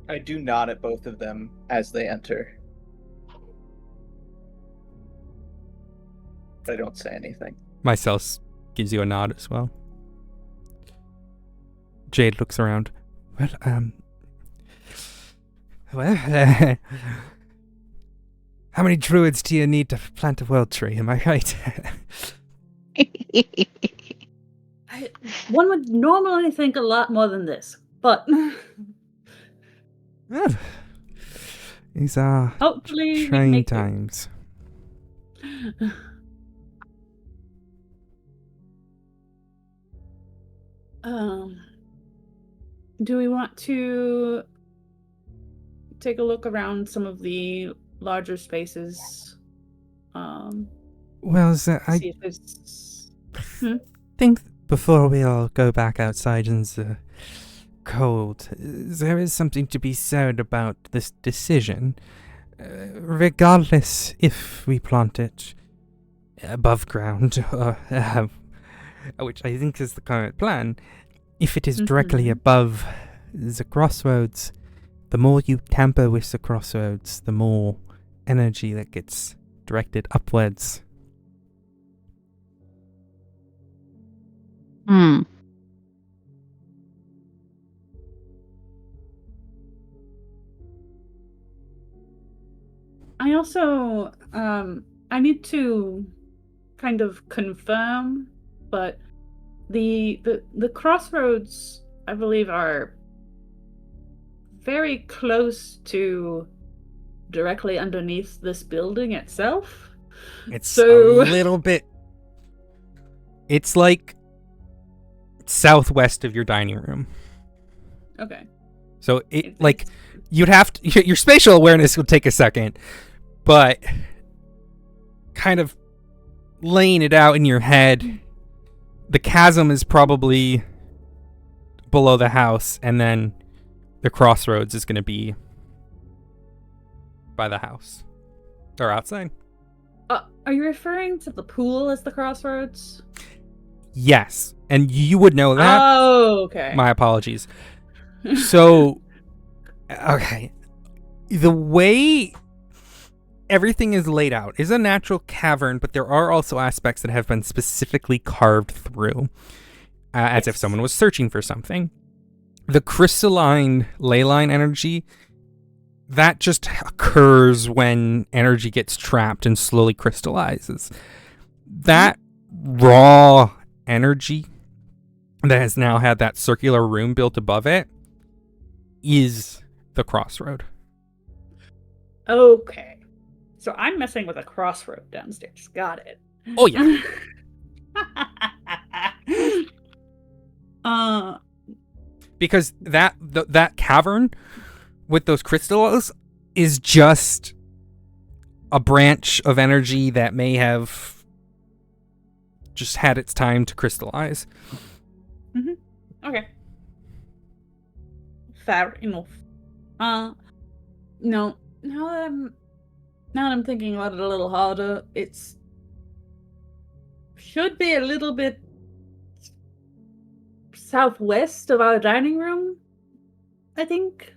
I do nod at both of them as they enter. But I don't say anything. Myself gives you a nod as well. Jade looks around. How many druids do you need to plant a world tree? Am I right? One would normally think a lot more than this, but Well, these are hopefully we trying make it. times. Do we want to take a look around some of the larger spaces? Well, I See if there's... think before we all go back outside in the cold, there is something to be said about this decision. Regardless if we plant it above ground or which I think is the current plan, if it is directly above the crossroads, the more you tamper with the crossroads, the more energy that gets directed upwards. Hmm. I also I need to kind of confirm, but the crossroads, I believe, are very close to directly underneath this building itself. It's So a little bit. It's like southwest of your dining room. okay. So It's- like you'd have to, your spatial awareness would take a second, but kind of laying it out in your head, the chasm is probably below the house, and then the crossroads is going to be by the house or outside. Are you referring to the pool as the crossroads? Yes, and you would know that. Oh, okay. My apologies. So, okay, the way everything is laid out is a natural cavern, but there are also aspects that have been specifically carved through, as if someone was searching for something. The crystalline ley line energy, that just occurs when energy gets trapped and slowly crystallizes. That raw energy that has now had that circular room built above it is the crossroad. Okay. So I'm messing with a crossroad downstairs. Got it. Oh, yeah. Because that cavern with those crystals is just a branch of energy that may have just had its time to crystallize. Okay. Fair enough. No. Now that I'm thinking about it a little harder, it's should be a little bit southwest of our dining room, I think.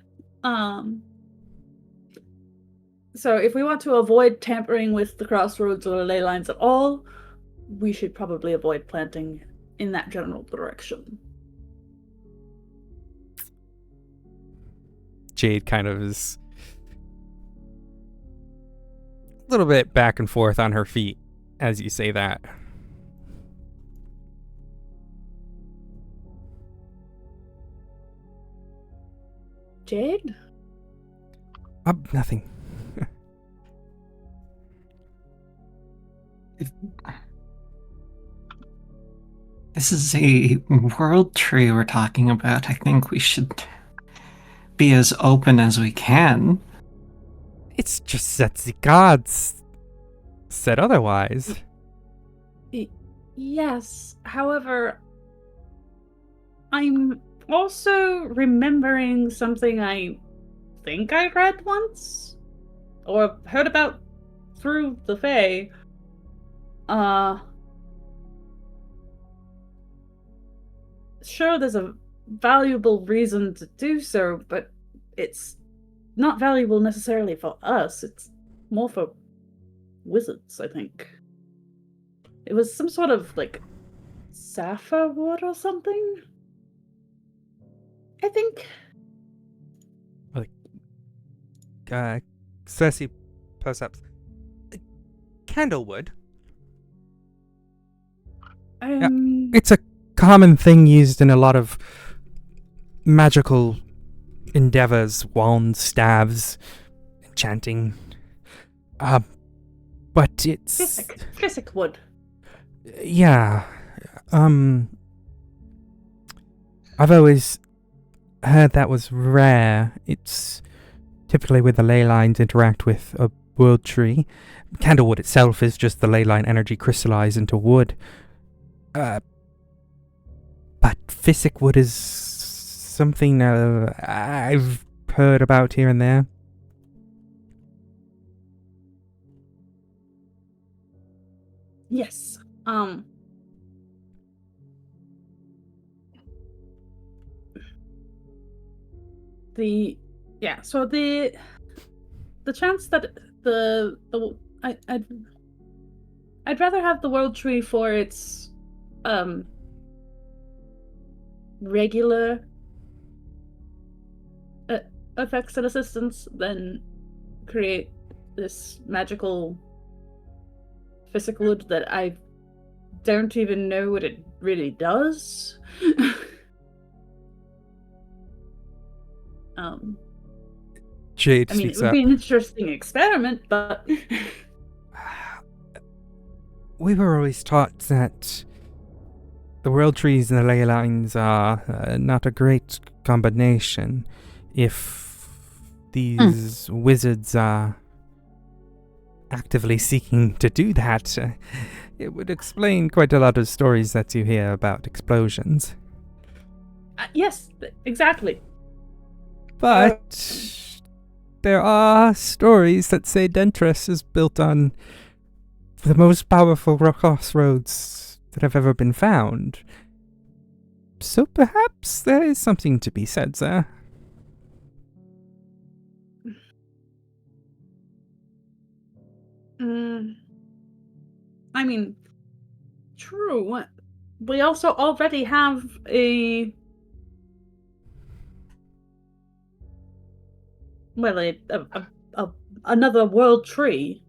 So if we want to avoid tampering with the crossroads or the ley lines at all, we should probably avoid planting in that general direction. Jade kind of is a little bit back and forth on her feet as you say that. Jade? Nothing. This is a world tree we're talking about. I think we should be as open as we can. It's just that the gods said otherwise. Yes. However, I'm also remembering something I think I read once or heard about through the Fae. Sure, there's a valuable reason to do so, but it's not valuable necessarily for us. It's more for wizards, I think. It was some sort of, like, sapphire wood or something? I think. Cersei perhaps candlewood. It's a common thing used in a lot of magical endeavors, wands, staves, enchanting. But it's Physic wood. Yeah. I've always heard that was rare. It's typically where the ley lines interact with a world tree. Candlewood itself is just the ley line energy crystallized into wood. But physic wood is something I've heard about here and there. Yes. So the chance that I'd rather have the world tree for its regular effects and assistance than create this magical physical that I don't even know what it really does. Jade I mean, it speaks would up. be an interesting experiment, but We were always taught that the world trees and the ley lines are not a great combination. If these wizards are actively seeking to do that, it would explain quite a lot of stories that you hear about explosions. yes, exactly. But there are stories that say Dentress is built on the most powerful crossroads that have ever been found. So perhaps there is something to be said there. I mean, true. We also already have another world tree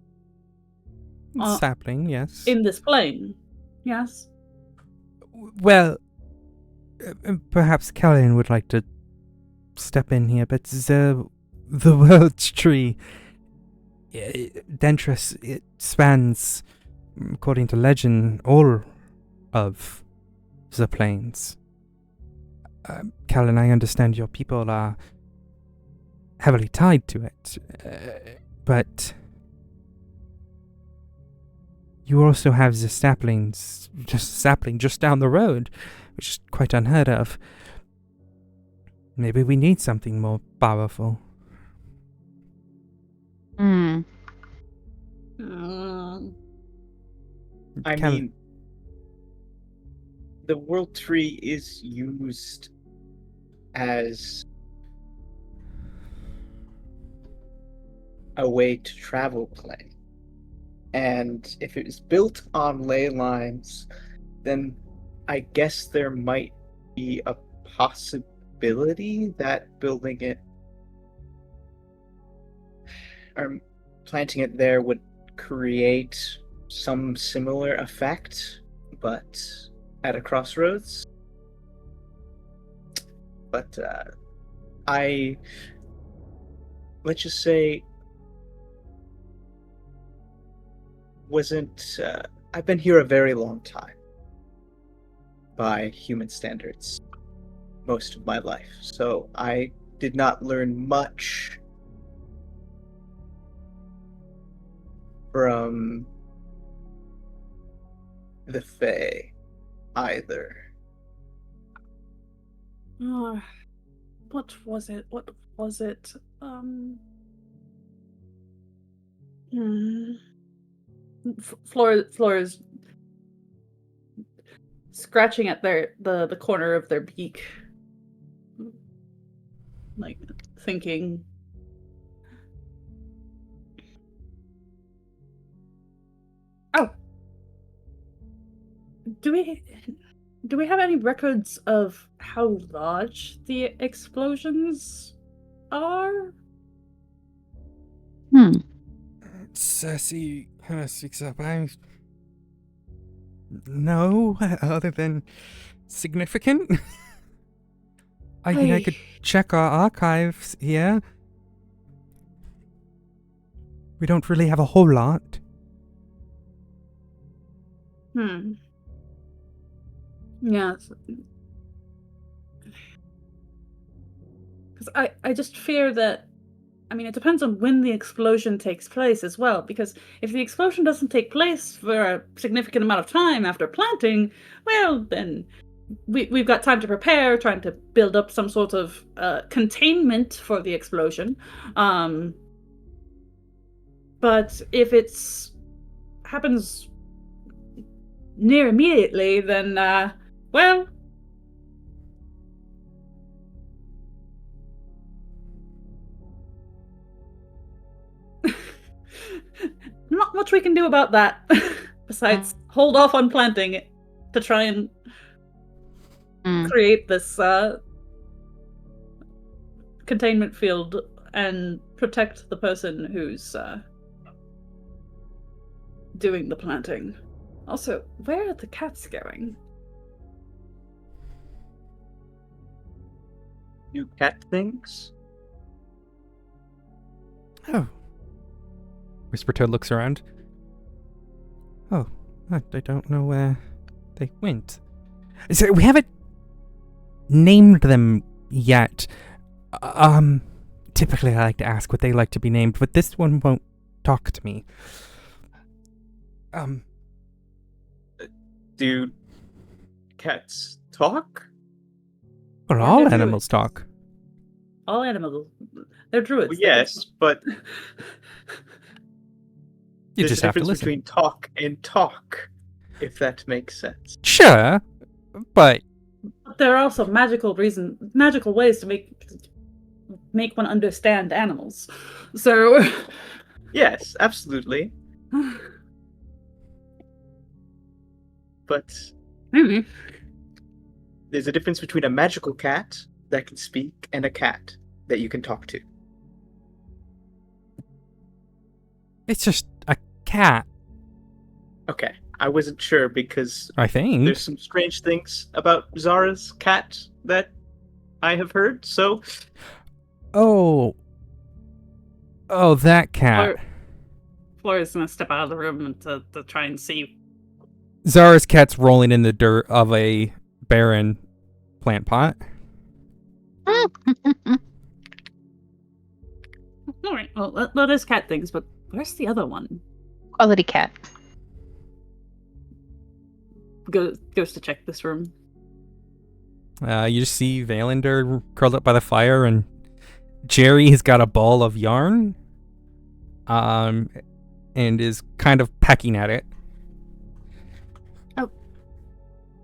Sapling, yes. in this plane. Yes. Well, perhaps Kellyan would like to step in here, but the world tree, Dentress, it spans, according to legend, all of the planes. Kellyan, I understand your people are heavily tied to it, but you also have the sapling just down the road, which is quite unheard of. Maybe we need something more powerful. I Kel- mean, the world tree is used as a way to travel plane. And if it is built on ley lines, then I guess there might be a possibility that building it or planting it there would create some similar effect, but at a crossroads. But let's just say, I've been here a very long time by human standards, most of my life, so I did not learn much from the Fae either. What was it? Floor is scratching at the corner of their beak, like thinking. Oh, do we have any records of how large the explosions are? Cersei speaks up. No, other than significant. I mean, I could check our archives here. We don't really have a whole lot. Yes. Because I just fear that, I mean, it depends on when the explosion takes place as well, because if the explosion doesn't take place for a significant amount of time after planting, well, then we've got time to prepare, trying to build up some sort of containment for the explosion. But if it's happens near immediately, then, well... not much we can do about that. Besides, hold off on planting it to try and create this containment field and protect the person who's doing the planting. Also, where are the cats going? You cat things? Oh. Whispertoad looks around. Oh, I don't know where they went. So we haven't named them yet. Typically I like to ask what they like to be named, but this one won't talk to me. Do cats talk? Well, Yeah, all they're animals druids. talk. All animals. They're druids. Well, They can yes, but You there's just a have to difference listen. between talk and talk, if that makes sense. Sure, but There are also magical ways to make one understand animals. So, Yes, absolutely. But maybe. there's a difference between a magical cat that can speak and a cat that you can talk to. it's just a cat, Okay, I wasn't sure because I think. there's some strange things about Zara's cat that I have heard, so Oh, that cat. Flora's gonna step out of the room to try and see. Zara's cat's rolling in the dirt of a barren plant pot. Alright, well, that is cat things, but where's the other one? Quality cat. Goes to check this room. You just see Valander curled up by the fire, and Jerry has got a ball of yarn, and is kind of pecking at it.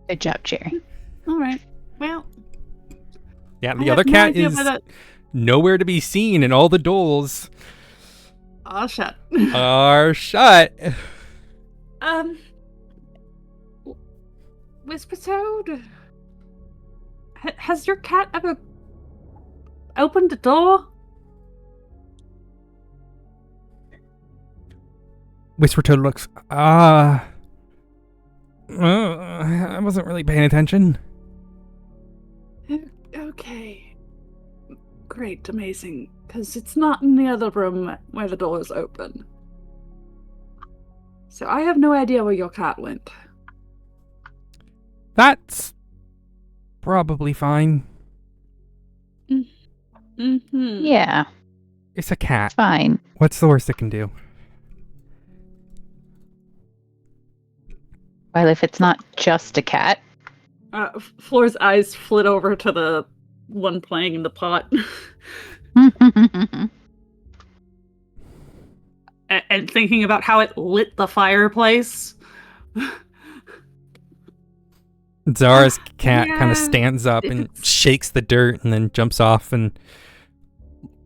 Good job, Jerry. Alright, well. Yeah, I the other have no cat idea is where that- nowhere to be seen, and all the doors Aw, shut. are shut. Whispertoad? Has your cat ever opened a door? Whispertoad looks. I wasn't really paying attention. Okay. Great, amazing. Because it's not in the other room where the door is open. So I have no idea where your cat went. That's probably fine. Mm-hmm. Yeah, It's a cat. fine. What's the worst it can do? Well, if it's not just a cat. Floor's eyes flit over to the one playing in the pot. and thinking about how it lit the fireplace. Zara's cat kind Yeah, of stands up if and it's- shakes the dirt and then jumps off and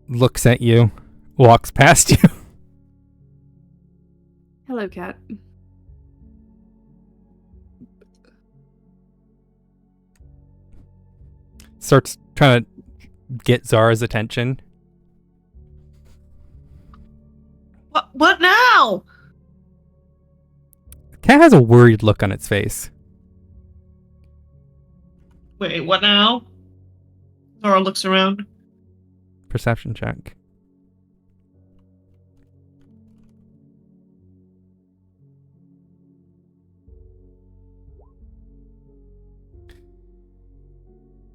looks at you, walks past you. Hello, cat. Starts trying to get Zara's attention. What now? The cat has a worried look on its face. Wait, what now? Zora looks around. Perception check.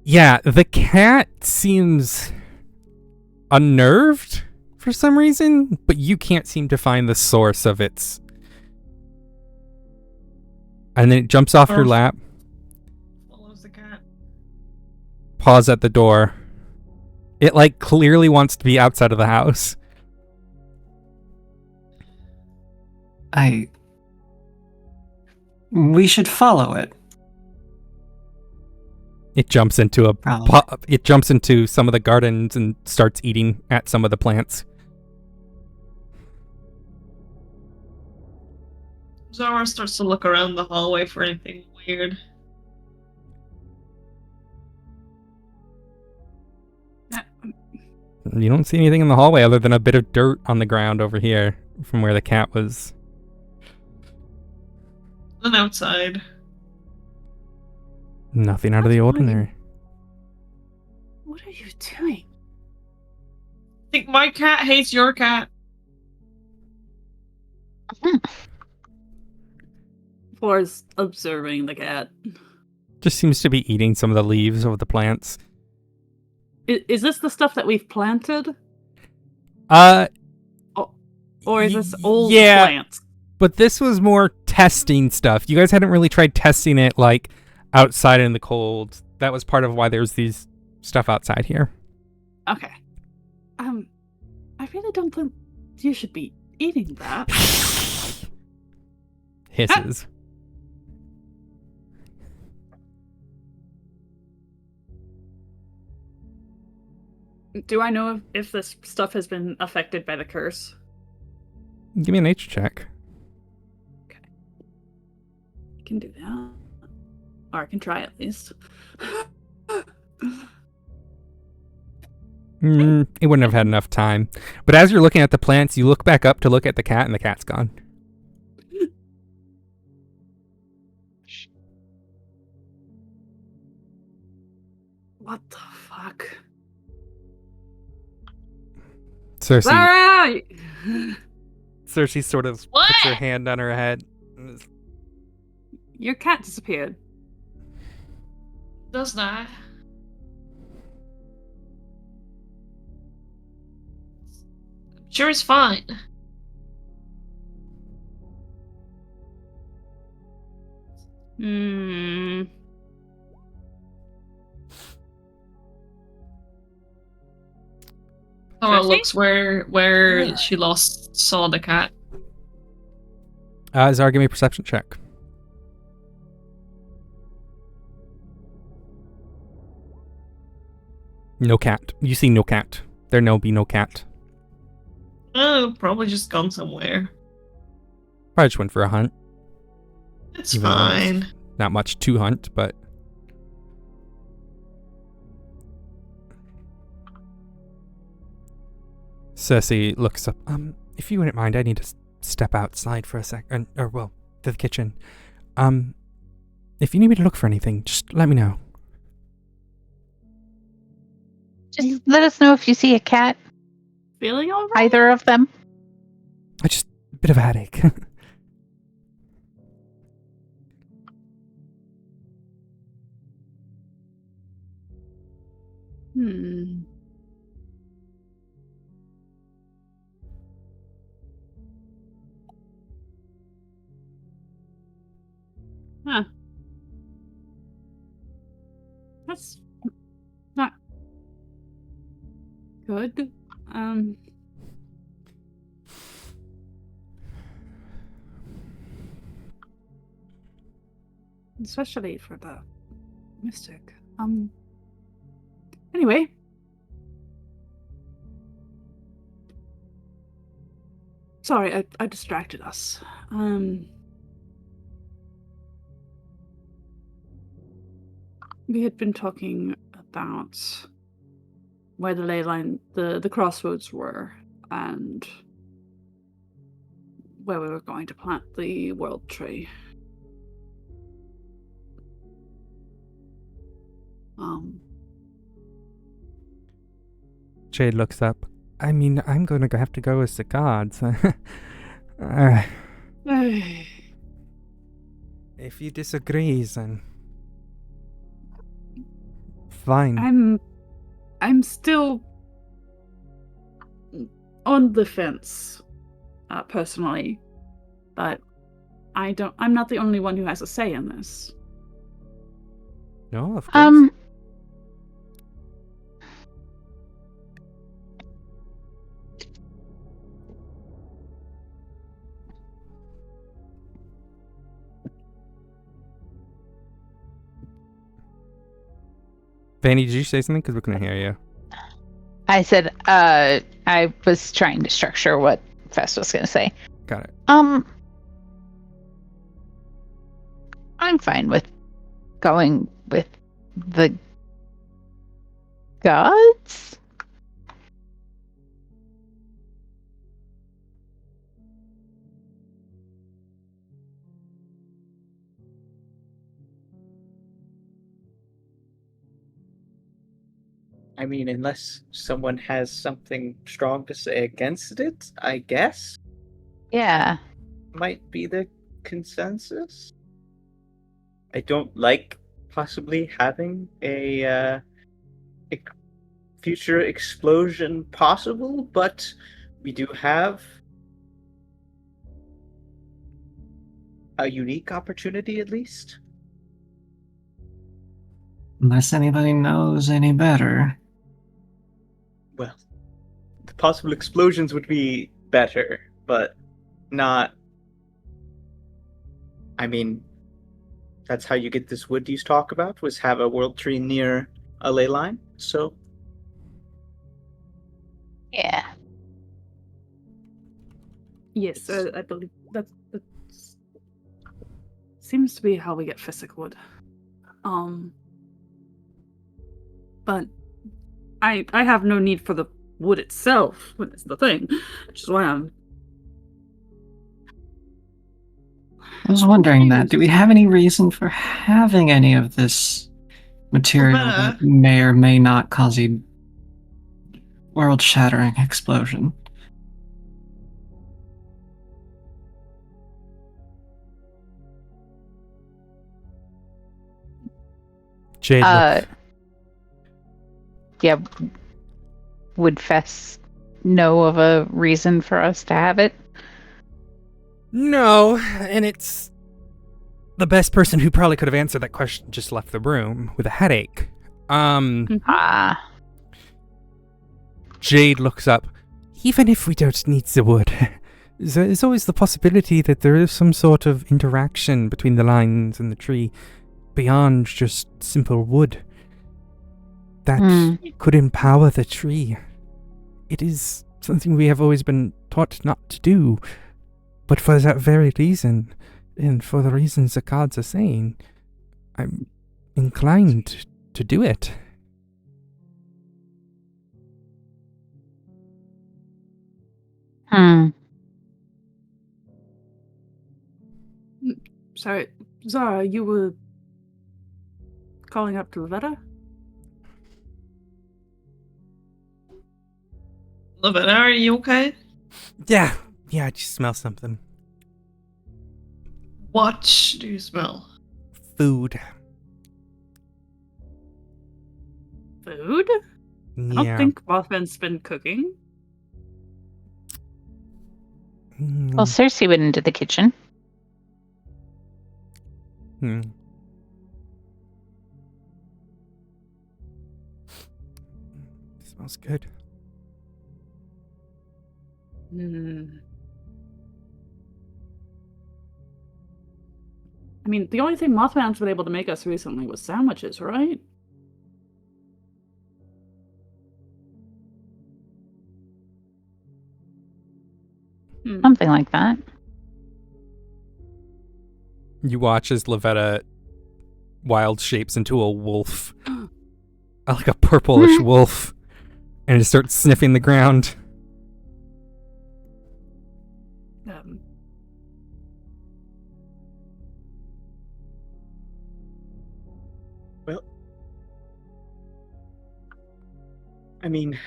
Yeah, the cat seems unnerved for some reason, but you can't seem to find the source of its. And then it jumps off your Oh. lap, Follows the cat. paws at the door. It like clearly wants to be outside of the house. We should follow it. It jumps into a Probably. it jumps into some of the gardens and starts eating at some of the plants. Zara starts to look around the hallway for anything weird. You don't see anything in the hallway other than a bit of dirt on the ground over here from where the cat was. And outside. Nothing out of the ordinary. What are you doing? I think my cat hates your cat. Flora's observing the cat. Just seems to be eating some of the leaves of the plants. Is this the stuff that we've planted? Or is this old plants? But this was more testing stuff. You guys hadn't really tried testing it like outside in the cold. That was part of why there's these stuff outside here. Okay. I really don't think you should be eating that. Hisses. Do I know if this stuff has been affected by the curse? Give me a nature check. Okay. I can do that. Or I can try at least. It wouldn't have had enough time. But as you're looking at the plants, you look back up to look at the cat, and the cat's gone. What the fuck? Cersei sort of puts her hand on her head. Your cat disappeared. Does that? I'm sure it's fine. Laura looks where she saw the cat. Zara, give me a perception check. No cat. You see no cat. There be no cat. Oh, probably just gone somewhere. Probably just went for a hunt. It's fine. Not much to hunt, but... Cersei looks up. If you wouldn't mind, I need to step outside for a second. To the kitchen. If you need me to look for anything, just let me know. Just let us know if you see a cat. Feeling all right? Either of them. Just a bit of a headache. Huh. That's not good. Especially for the mystic. Anyway. Sorry, I distracted us. We had been talking about where the ley line, the crossroads were, and where we were going to plant the world tree. Jade looks up. I mean, I'm going to have to go with the gods. If you disagree, then fine. I'm still on the fence, personally, but I'm not the only one who has a say in this. No, of course. Vanny, did you say something? Because we couldn't hear you. I said, I was trying to structure what Fest was going to say. Got it. I'm fine with going with the gods. I mean, unless someone has something strong to say against it, I guess Yeah. might be the consensus. I don't like possibly having a future explosion possible, but we do have a unique opportunity at least. Unless anybody knows any better. Well, the possible explosions would be better, but not. I mean, that's how you get this wood you talk about, was have a world tree near a ley line, so. Yeah. Yes, I believe that seems to be how we get physical wood. But I have no need for the wood itself. That's the thing, which is why I'm. I was wondering that. Do we have any reason for having any of this material that may or may not cause a world-shattering explosion? Jade looks. Yeah. Would Fess know of a reason for us to have it? No, and it's the best person who probably could have answered that question just left the room with a headache. Ah. Jade looks up. Even if we don't need the wood, there's always the possibility that there is some sort of interaction between the lines and the tree beyond just simple wood that could empower the tree. It is something we have always been taught not to do, but for that very reason, and for the reasons the gods are saying, I'm inclined to do it. Sorry, Zara, you were calling up to Lavetta? Lavetta, are you okay? Yeah, I just smell something. What do you smell? Food. Food? Yeah. I don't think Mothman's been cooking. Well, Cersei went into the kitchen. Smells good. I mean, the only thing Mothman's been able to make us recently was sandwiches, right? Something like that. You watch as Lavetta wild shapes into a wolf. Like a purplish wolf. And it starts sniffing the ground. Well, I mean,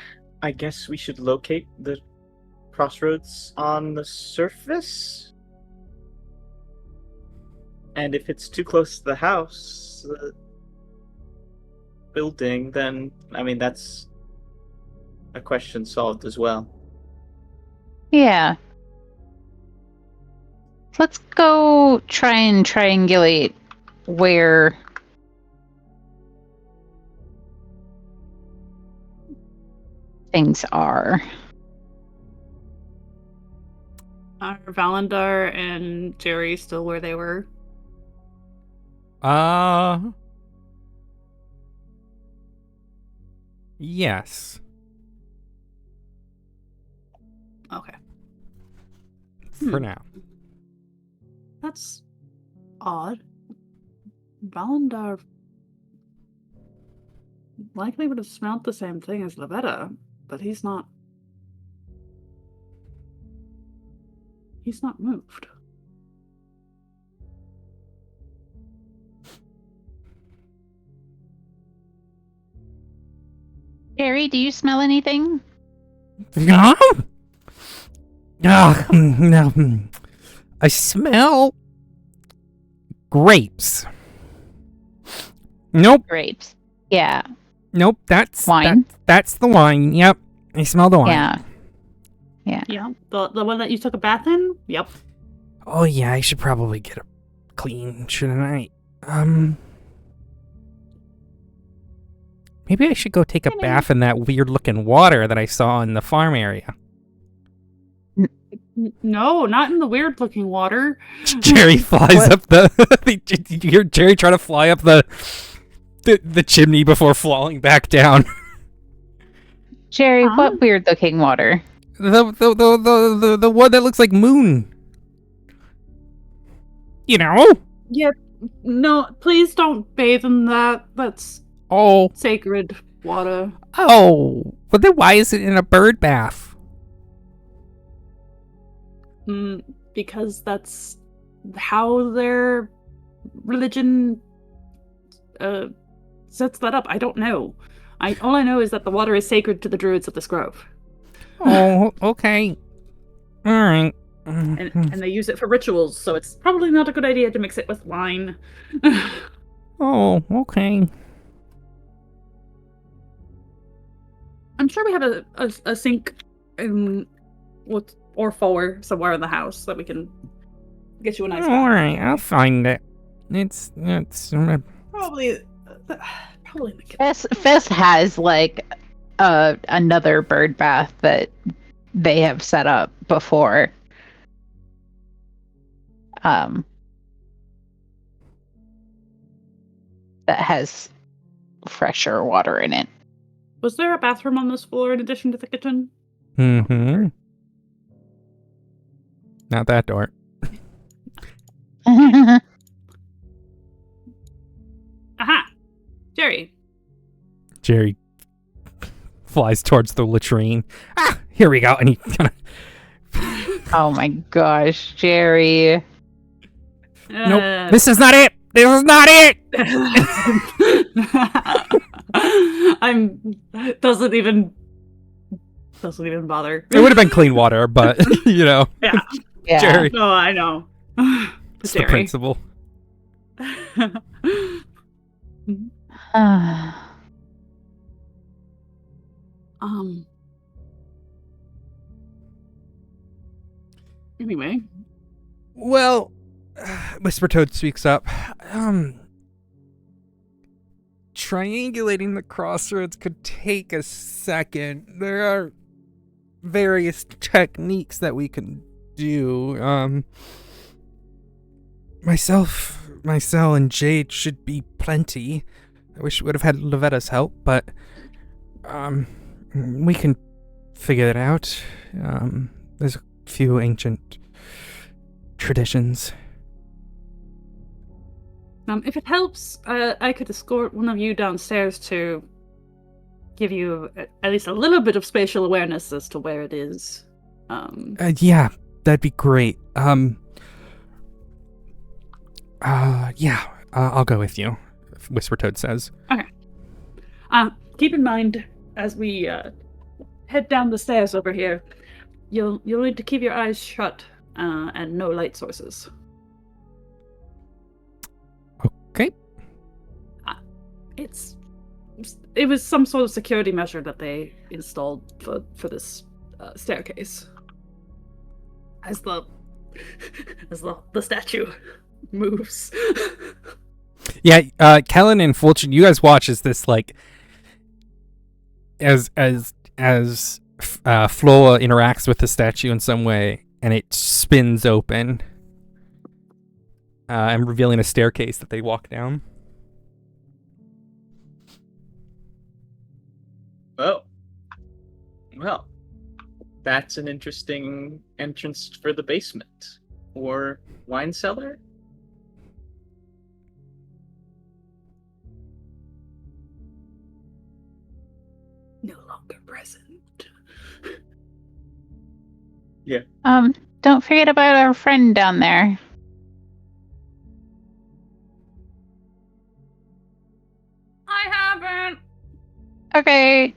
I guess we should locate the crossroads on the surface? And if it's too close to the house, the building, then, I mean, that's a question solved as well. Yeah. Let's go try and triangulate where things are. Are Valandar and Jerry still where they were? Yes. Okay. For now. That's odd. Valandar likely would have smelled the same thing as Lavetta, but he's not. He's not moved. Jerry, do you smell anything? No. No. I smell grapes. Nope. Grapes. Yeah. Nope. That's Wine? That's the wine. Yep. I smell the wine. Yeah. Yeah. Yeah, the one that you took a bath in? Yep. Oh yeah, I should probably get it clean, shouldn't I? Maybe I should go take a bath in that weird-looking water that I saw in the farm area. No, not in the weird-looking water. Jerry flies up you hear Jerry try to fly up the chimney before falling back down. Jerry, what weird looking water? The one that looks like moon. You know? Yeah, no, please don't bathe in that. That's sacred water. Oh, but then why is it in a bird bath? Because that's how their religion sets that up. I don't know. All I know is that the water is sacred to the druids of this grove. Oh, okay. All right. And they use it for rituals, so it's probably not a good idea to mix it with wine. Oh, okay. I'm sure we have a sink or four somewhere in the house that we can get you a nice bath. All right, I'll find it. It's Probably in the kitchen. Fess has like another bird bath that they have set up before. That has fresher water in it. Was there a bathroom on this floor in addition to the kitchen? Mm-hmm. Not that door. Aha! Jerry. Jerry flies towards the latrine. Ah, here we go. And he kind of. Oh my gosh, Jerry. Nope. This is not it. This is not it. Doesn't even bother. It would have been clean water, but you know. Yeah. Jerry. No, I know. It's the principle. Anyway. Well, Whisper Toad speaks up. Triangulating the crossroads could take a second. There are various techniques that we can do. Myself, Mycel, and Jade should be plenty. I wish we would have had Lavetta's help, but we can figure it out. There's a few ancient traditions. If it helps, I could escort one of you downstairs to give you at least a little bit of spatial awareness as to where it is. Yeah, that'd be great. Yeah, I'll go with you, Whisper Toad says. Okay. Keep in mind, as we head down the stairs over here, you'll need to keep your eyes shut and no light sources. Okay. It was some sort of security measure that they installed for this staircase. As the statue moves. Yeah, Kellen and Fulton, you guys watch as this as Floa interacts with the statue in some way, and it spins open, and revealing a staircase that they walk down. Oh. Well, that's an interesting entrance for the basement. Or wine cellar? no longer present. Don't forget about our friend down there. I haven't. Okay.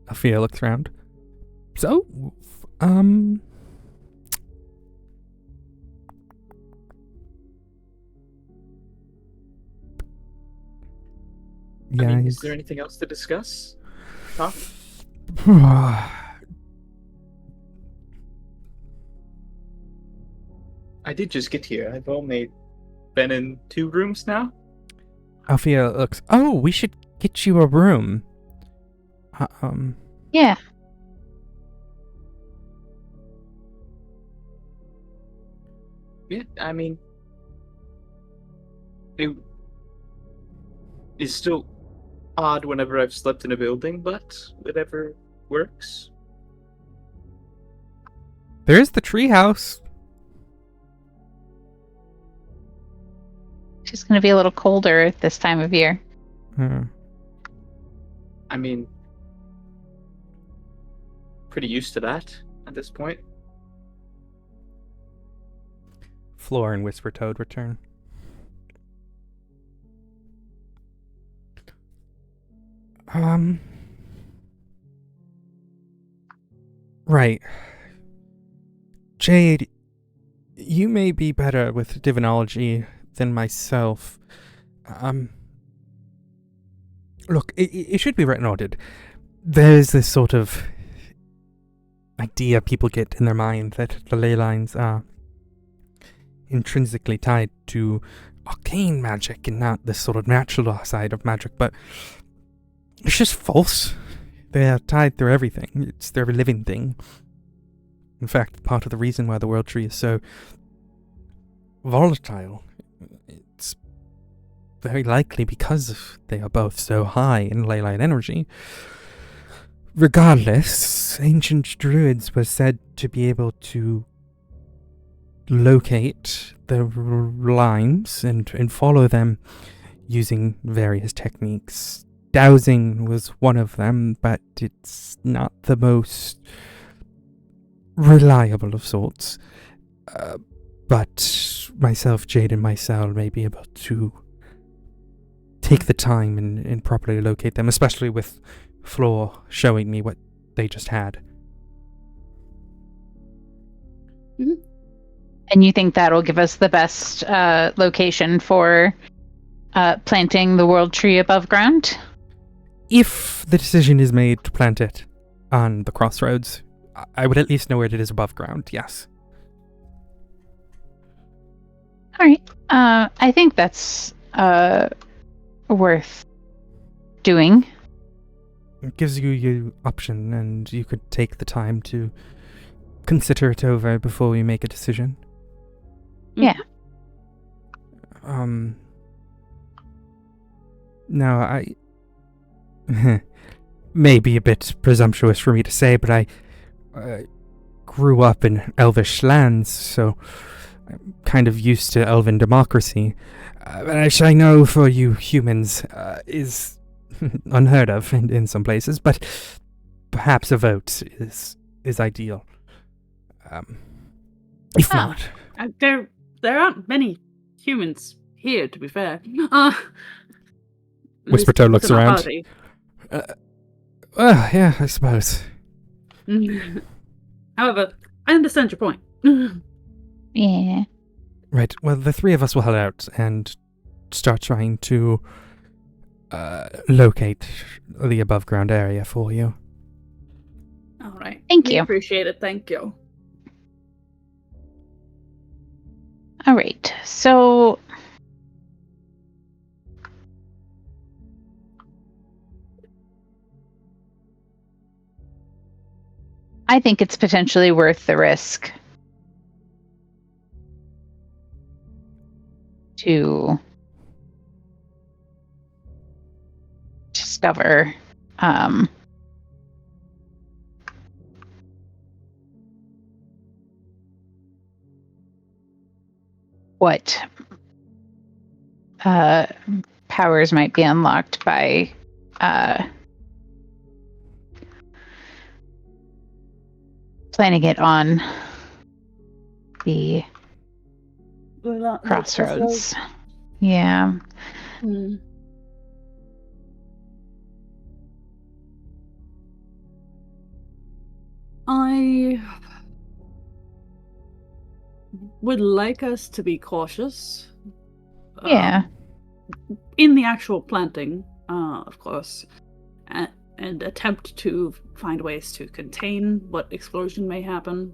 Althea looks around. So, I mean, yeah. is there anything else to discuss? Talk? I did just get here. I've only been in 2 rooms now. Althea looks. Oh, we should get you a room. Yeah. Yeah, I mean, it is still odd whenever I've slept in a building, but whatever works. There is the treehouse. It's just going to be a little colder this time of year. I mean, pretty used to that at this point. Floor and Whisper Toad return. Right. Jade, you may be better with divinology than myself. Look, it should be recorded. There's this sort of idea people get in their mind that the ley lines are intrinsically tied to arcane magic and not this sort of natural side of magic, but it's just false. They are tied through everything. It's their living thing. In fact, part of the reason why the world tree is so volatile, it's very likely because they are both so high in ley line energy. Regardless, ancient druids were said to be able to locate the lines and follow them using various techniques. Dowsing was one of them, but it's not the most reliable of sorts. But myself, Jade, and myself may be able to take the time and properly locate them, especially with Floor showing me what they just had. Mm-hmm. And you think that'll give us the best location for planting the world tree above ground? If the decision is made to plant it on the crossroads, I would at least know where it is above ground, yes. All right. I think that's worth doing. It gives you your option, and you could take the time to consider it over before we make a decision. Yeah. Now, I may be a bit presumptuous for me to say, but I grew up in elvish lands, so I'm kind of used to elven democracy. Which I know for you humans is unheard of in some places, but perhaps a vote is ideal. If not, There aren't many humans here, to be fair. Whisper Toad looks around. Yeah, I suppose. However, I understand your point. Yeah. Right, well, the 3 of us will head out and start trying to locate the above ground area for you. All right. Thank We you. appreciate it. Thank you. All right. So I think it's potentially worth the risk. to discover what powers might be unlocked by planning it on the crossroads. Yeah. Hmm. I would like us to be cautious. Yeah. In the actual planting, of course, and attempt to find ways to contain what explosion may happen.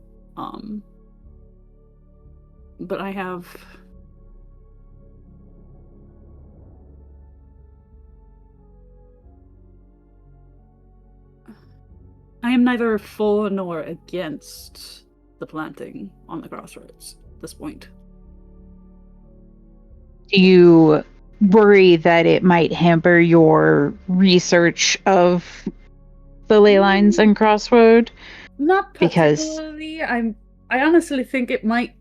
But I am neither for nor against the planting on the crossroads at this point. Do you worry that it might hamper your research of the ley lines and crossroad? Not Because- particularly. I honestly think it might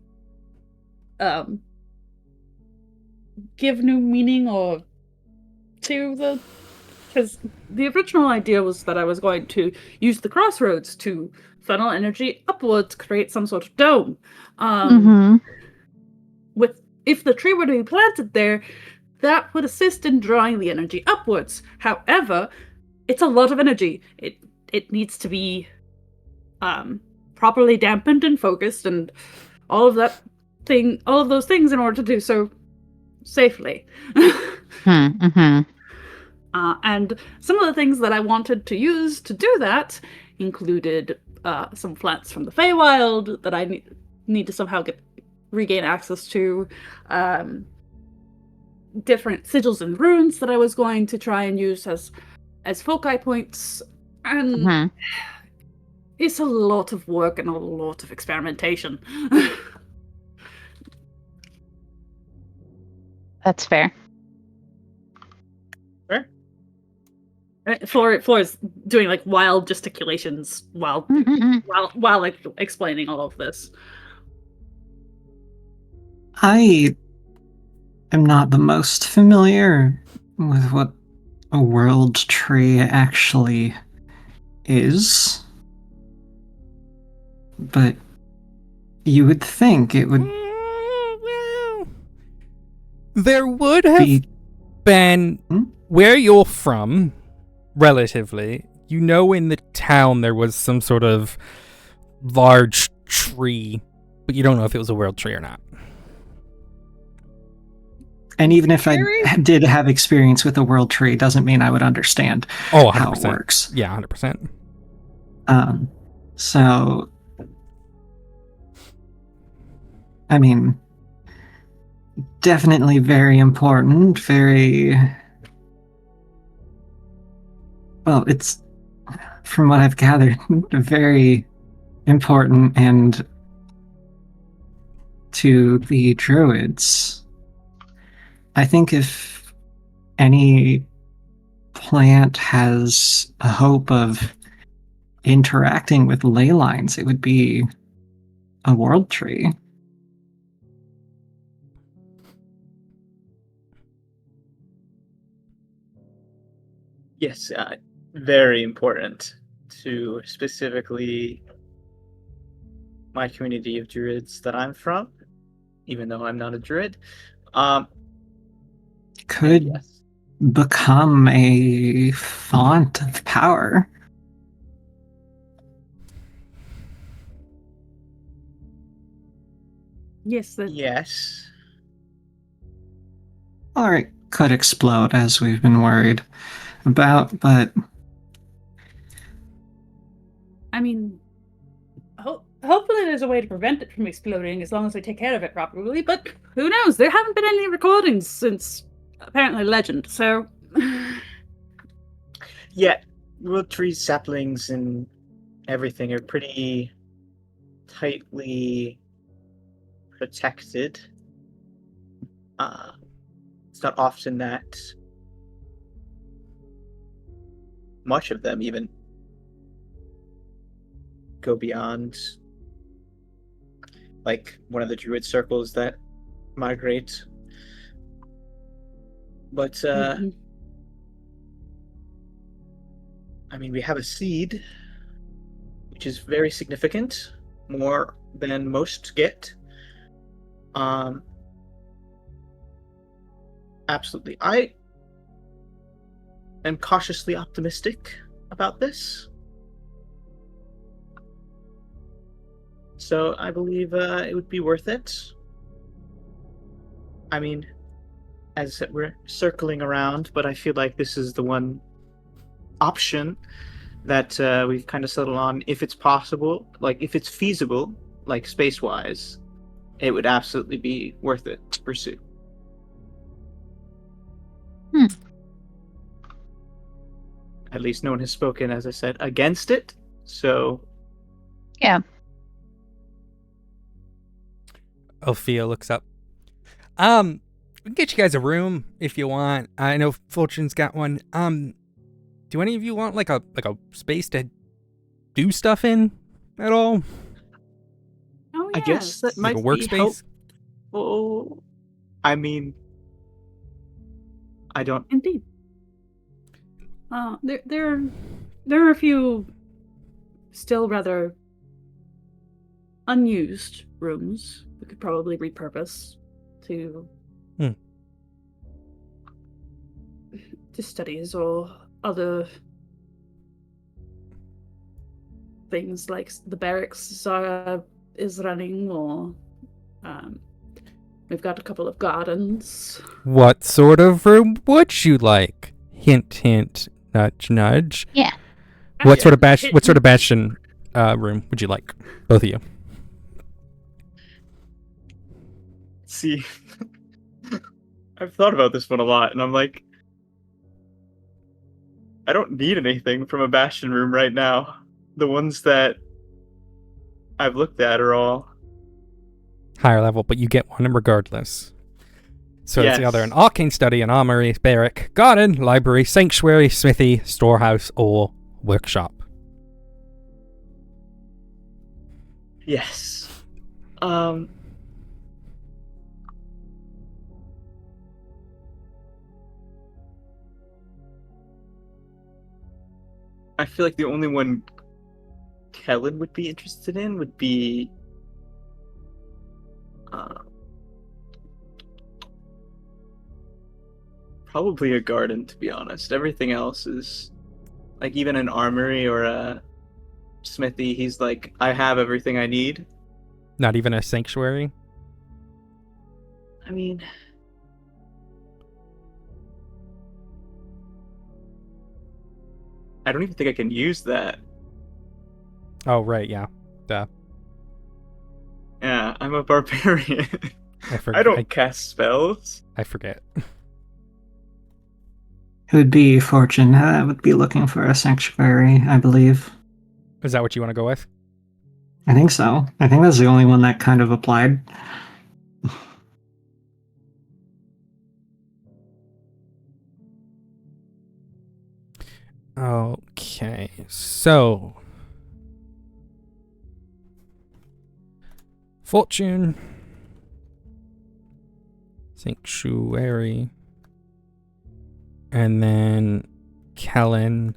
give new meaning or to the, because the original idea was that I was going to use the crossroads to funnel energy upwards, create some sort of dome. With if the tree were to be planted there, that would assist in drawing the energy upwards. However, it's a lot of energy. It needs to be properly dampened and focused, and all of those things in order to do so safely. And some of the things that I wanted to use to do that included some plants from the Feywild that I need to somehow regain access to, different sigils and runes that I was going to try and use as foci points, and it's a lot of work and a lot of experimentation. That's fair. Floor is doing like wild gesticulations while like explaining all of this. I am not the most familiar with what a world tree actually is, but you would think it would Well, there would have be. been where you're from, relatively. You know, in the town there was some sort of large tree, but you don't know if it was a world tree or not. And even if I did have experience with a world tree, doesn't mean I would understand how 100%. It works. Yeah, 100%. So, I mean, definitely very important, well, it's, from what I've gathered, very important, and to the druids. I think if any plant has a hope of interacting with ley lines, it would be a world tree. Yes, very important to specifically my community of druids that I'm from, even though I'm not a druid. Could yes. become a font of power. Yes. Yes. Or it could explode, as we've been worried about, but I mean, hopefully there's a way to prevent it from exploding as long as we take care of it properly, but who knows? There haven't been any recordings since, apparently, Legend, so... Yeah, world trees, saplings, and everything are pretty tightly protected. it's not often that much of them even go beyond like one of the druid circles that migrate. But Mhm. I mean, we have a seed, which is very significant, more than most get. Absolutely. I am cautiously optimistic about this. So I believe it would be worth it. I mean, as I said, we're circling around, but I feel like this is the one option that we've kind of settled on. If it's possible, like if it's feasible, like space-wise, it would absolutely be worth it to pursue. At least no one has spoken, as I said, against it. So Yeah. Althea looks up. We can get you guys a room if you want. I know Fortune's got one. Do any of you want like a space to do stuff in at all? Oh, I guess that yes. Like might a be workspace? helpful. I mean, I don't. Indeed. There are a few still rather unused rooms we could probably repurpose to studies or other things like the barracks Zara is running, or we've got a couple of gardens. What sort of room would you like? Hint, hint, nudge, nudge. Yeah. What sort of bastion room would you like? Both of you. See, I've thought about this one a lot, and I'm like, I don't need anything from a bastion room right now. The ones that I've looked at are all Higher level, but you get one regardless. So it's Yes. either an arcane study, an armory, barrack, garden, library, sanctuary, smithy, storehouse, or workshop. yes. I feel like the only one Kellen would be interested in would be probably a garden, to be honest. Everything else is like even an armory or a smithy. He's like, I have everything I need. Not even a sanctuary. I mean, I don't even think I can use that. Oh, right, yeah. Duh. Yeah, I'm a barbarian. I forget. I don't cast spells. I forget. It would be Fortune. I would be looking for a sanctuary, I believe. Is that what you want to go with? I think so. I think that's the only one that kind of applied. Okay, so Fortune, Sanctuary, and then Kellen.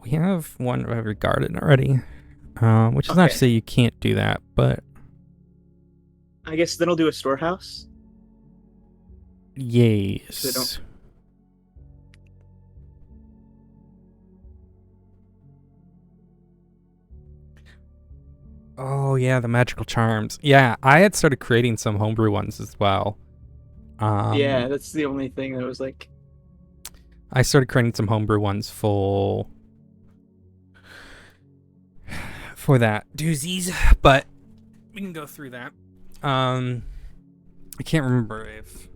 We have one of every garden already, which is not to Okay. say you can't do that, but I guess then I'll do a storehouse. yes. Oh yeah, the magical charms. Yeah, I had started creating some homebrew ones as well. Yeah, that's the only thing that was like, I started creating some homebrew ones for that doozies, but we can go through that. I can't remember if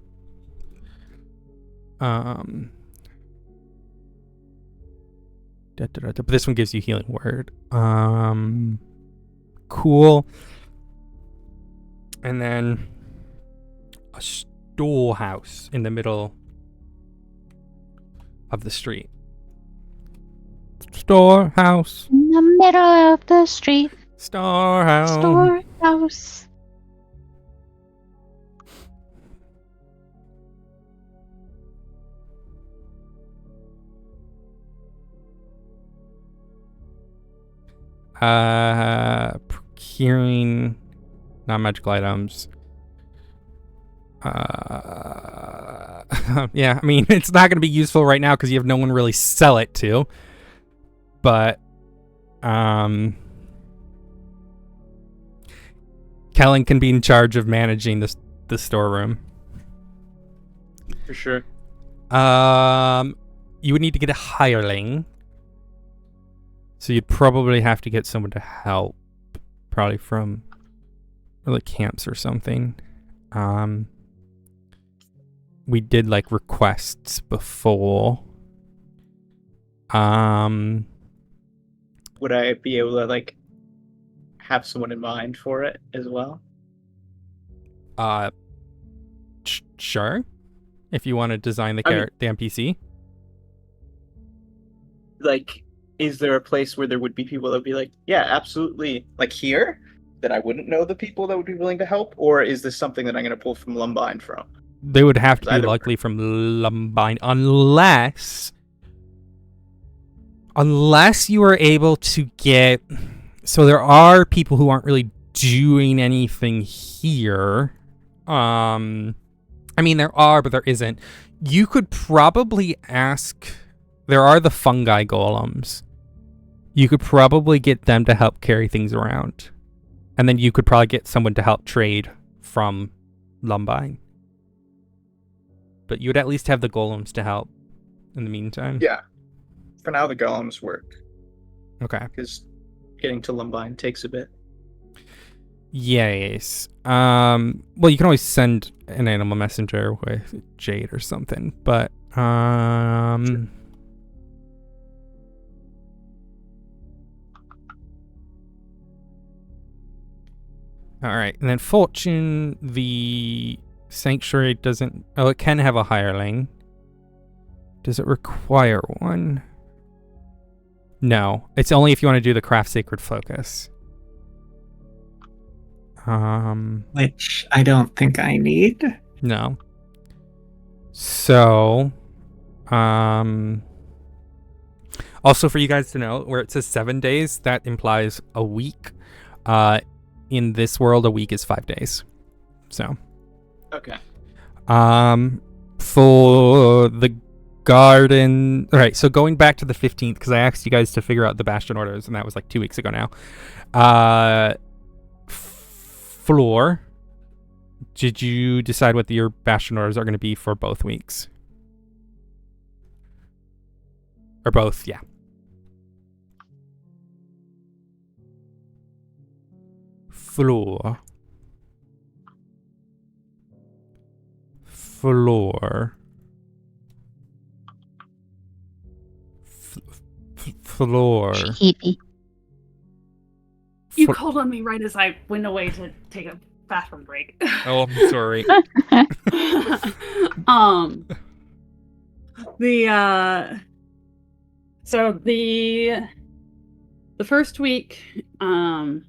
but this one gives you healing word. Cool. And then storehouse in the middle of the street. Storehouse. In the middle of the street. Storehouse. Storehouse. Procuring non-magical items. Yeah, I mean, it's not going to be useful right now because you have no one to really sell it to. But, Kellen can be in charge of managing the storeroom. For sure. You would need to get a hireling. So you'd probably have to get someone to help. Probably from the camps or something. We did like requests before. Would I be able to like have someone in mind for it as well? Sure. If you want to design the the NPC. Like, is there a place where there would be people that would be like, yeah, absolutely, like here, that I wouldn't know the people that would be willing to help? Or is this something that I'm going to pull from Lumbine from? They would have to be likely from Lumbine, unless you are able to get... So there are people who aren't really doing anything here. I mean, there are, but there isn't. You could probably ask... There are the fungi golems. You could probably get them to help carry things around. And then you could probably get someone to help trade from Lumbine. But you would at least have the golems to help in the meantime. Yeah. For now, the golems work. Okay. Because getting to Lumbine takes a bit. Yes. Well, you can always send an animal messenger with Jade or something, but Sure. All right, and then Fortune, the Sanctuary doesn't... Oh, it can have a hireling. Does it require one? No. It's only if you want to do the Craft Sacred Focus. Which I don't think I need. No. So... Also, for you guys to know, where it says 7 days, that implies a week. In this world, a week is 5 days. So... Okay. For the garden... Alright, so going back to the 15th, because I asked you guys to figure out the Bastion orders, and that was like 2 weeks ago now. Floor. Did you decide what your Bastion orders are going to be for both weeks? Or both, yeah. Floor. Floor. Floor. You called on me right as I went away to take a bathroom break. Oh, I'm sorry. So the first week, I'm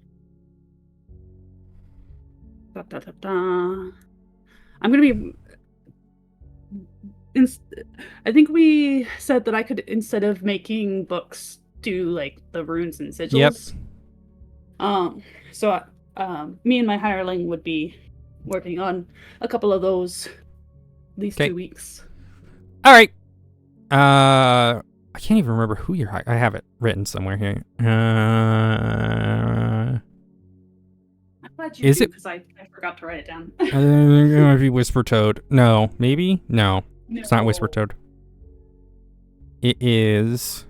gonna be. I think we said that I could, instead of making books, do like the runes and sigils. Yep. So me and my hireling would be working on a couple of those these 2 weeks. All right. I can't even remember who you're hiring. I have it written somewhere here. I'm glad you Is do, it? because I forgot to write it down. I don't know if it might be Whisper Toad. No, maybe? No. It's not Whisper Toad. It is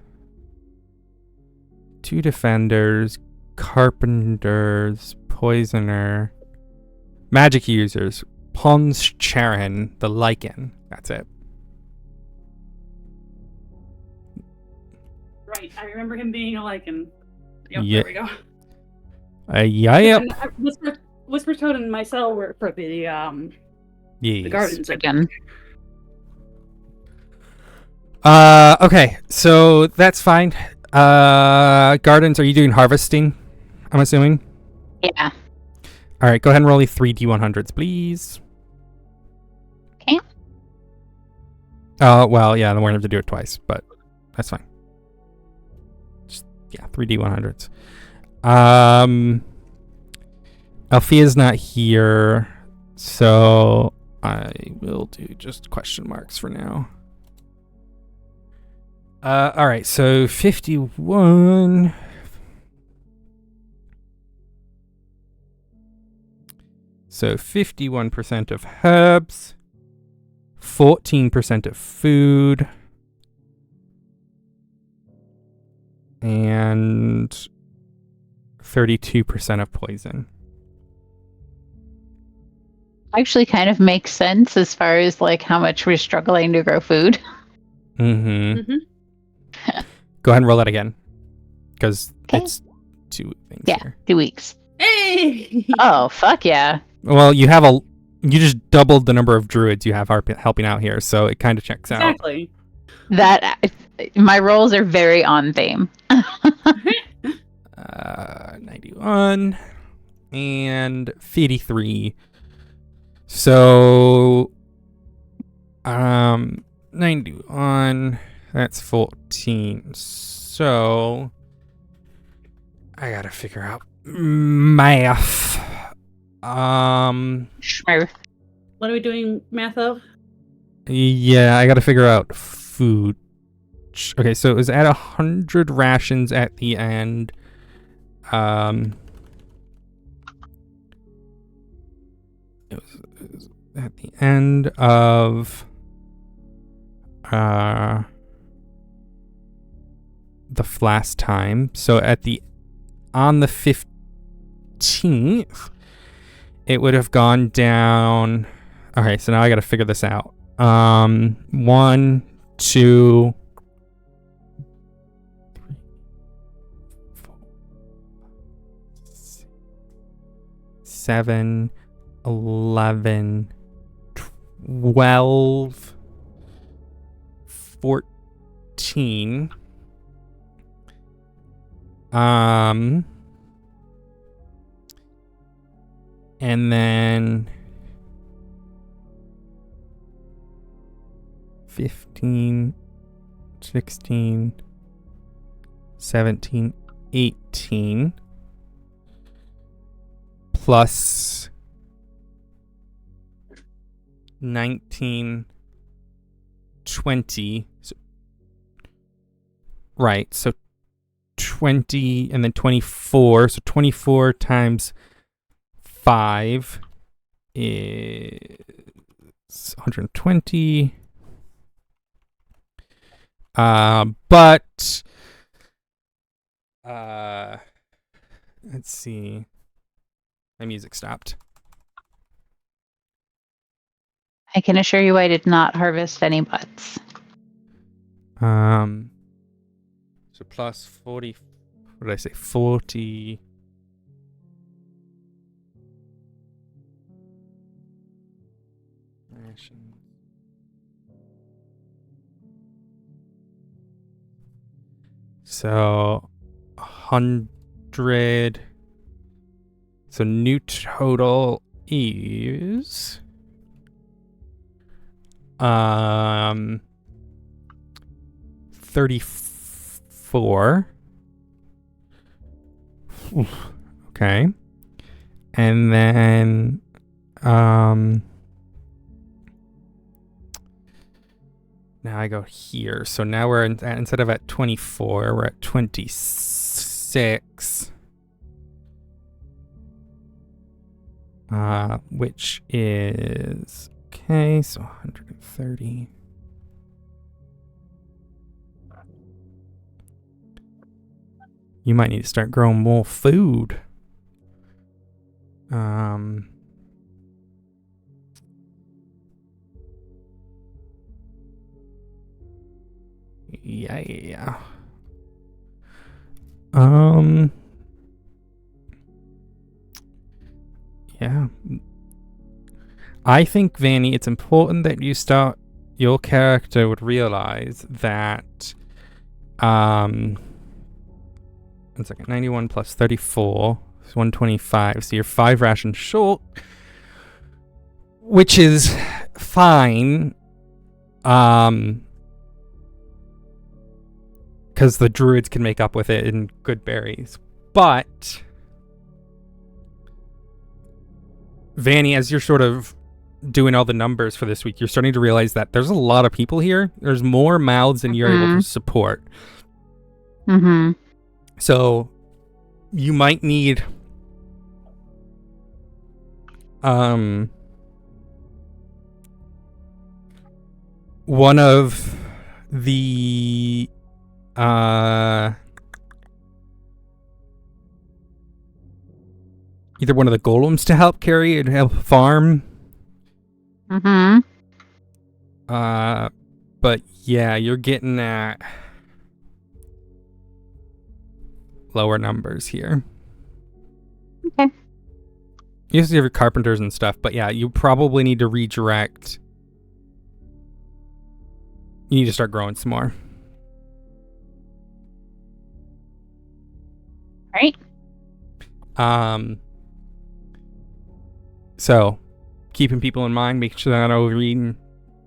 2 defenders, carpenters, poisoner, magic users, Pons Charon, the Lycan. That's it. Right, I remember him being a Lycan. Yep, Yeah. there we go. Yep. And Whisper Toad and myself were for the Yes. The gardens are Again. Okay, so that's fine. Gardens, are you doing harvesting? I'm assuming. Yeah. All right, go ahead and roll 3 D100s, please. Okay. Oh, well, yeah, then we're gonna have to do it twice, but that's fine. Just, yeah, 3 D100s. Althea's not here, so I will do just question marks for now. All right, so 51. So 51% of herbs, 14% of food, and 32% of poison. Actually kind of makes sense as far as like how much we're struggling to grow food. Mm-hmm. Mm-hmm. Go ahead and roll that again. Because Okay. it's 2 things Yeah, here. 2 weeks. Hey! Oh, fuck yeah. Well, you just doubled the number of druids you have helping out here, so it kind of checks out. Exactly. That my rolls are very on theme. 91 and 53. So 91, that's 14. So I gotta figure out math. Schmurf. What are we doing math of? Yeah, I gotta figure out food. Okay, so it was at 100 rations at the end. It was at the end of the last time. So on the 15th, it would have gone down. Okay, so now I got to figure this out. 1, 2, 3, 4, 6, 7, 11, 12, 14. And then 15, 16, 17, 18 plus 19, 20. So, right, so 20 and then 24. So 24 times 5 is 120. But let's see. My music stopped. I can assure you I did not harvest any butts. So plus 40. What did I say? 40. So 100. So new total is 34. Oof. Okay. And then now I go here. So now we're instead of at 24, we're at 26. Which is okay, so 130. You might need to start growing more food. Yeah. Yeah. I think, Vanny, it's important that your character would realize that, 1 second, 91 plus 34 is 125, so you're 5 rations short, which is fine, because the druids can make up with it in good berries. But Vanny, as you're sort of doing all the numbers for this week, you're starting to realize that there's a lot of people here. There's more mouths than you're able to support. Mm-hmm. So you might need one of the either one of the golems to help carry and help farm. Mm-hmm. But yeah, you're getting at lower numbers here. Okay. You have your carpenters and stuff, but yeah, you probably need to redirect. You need to start growing some more. Right. So, keeping people in mind, making sure they're not overeating,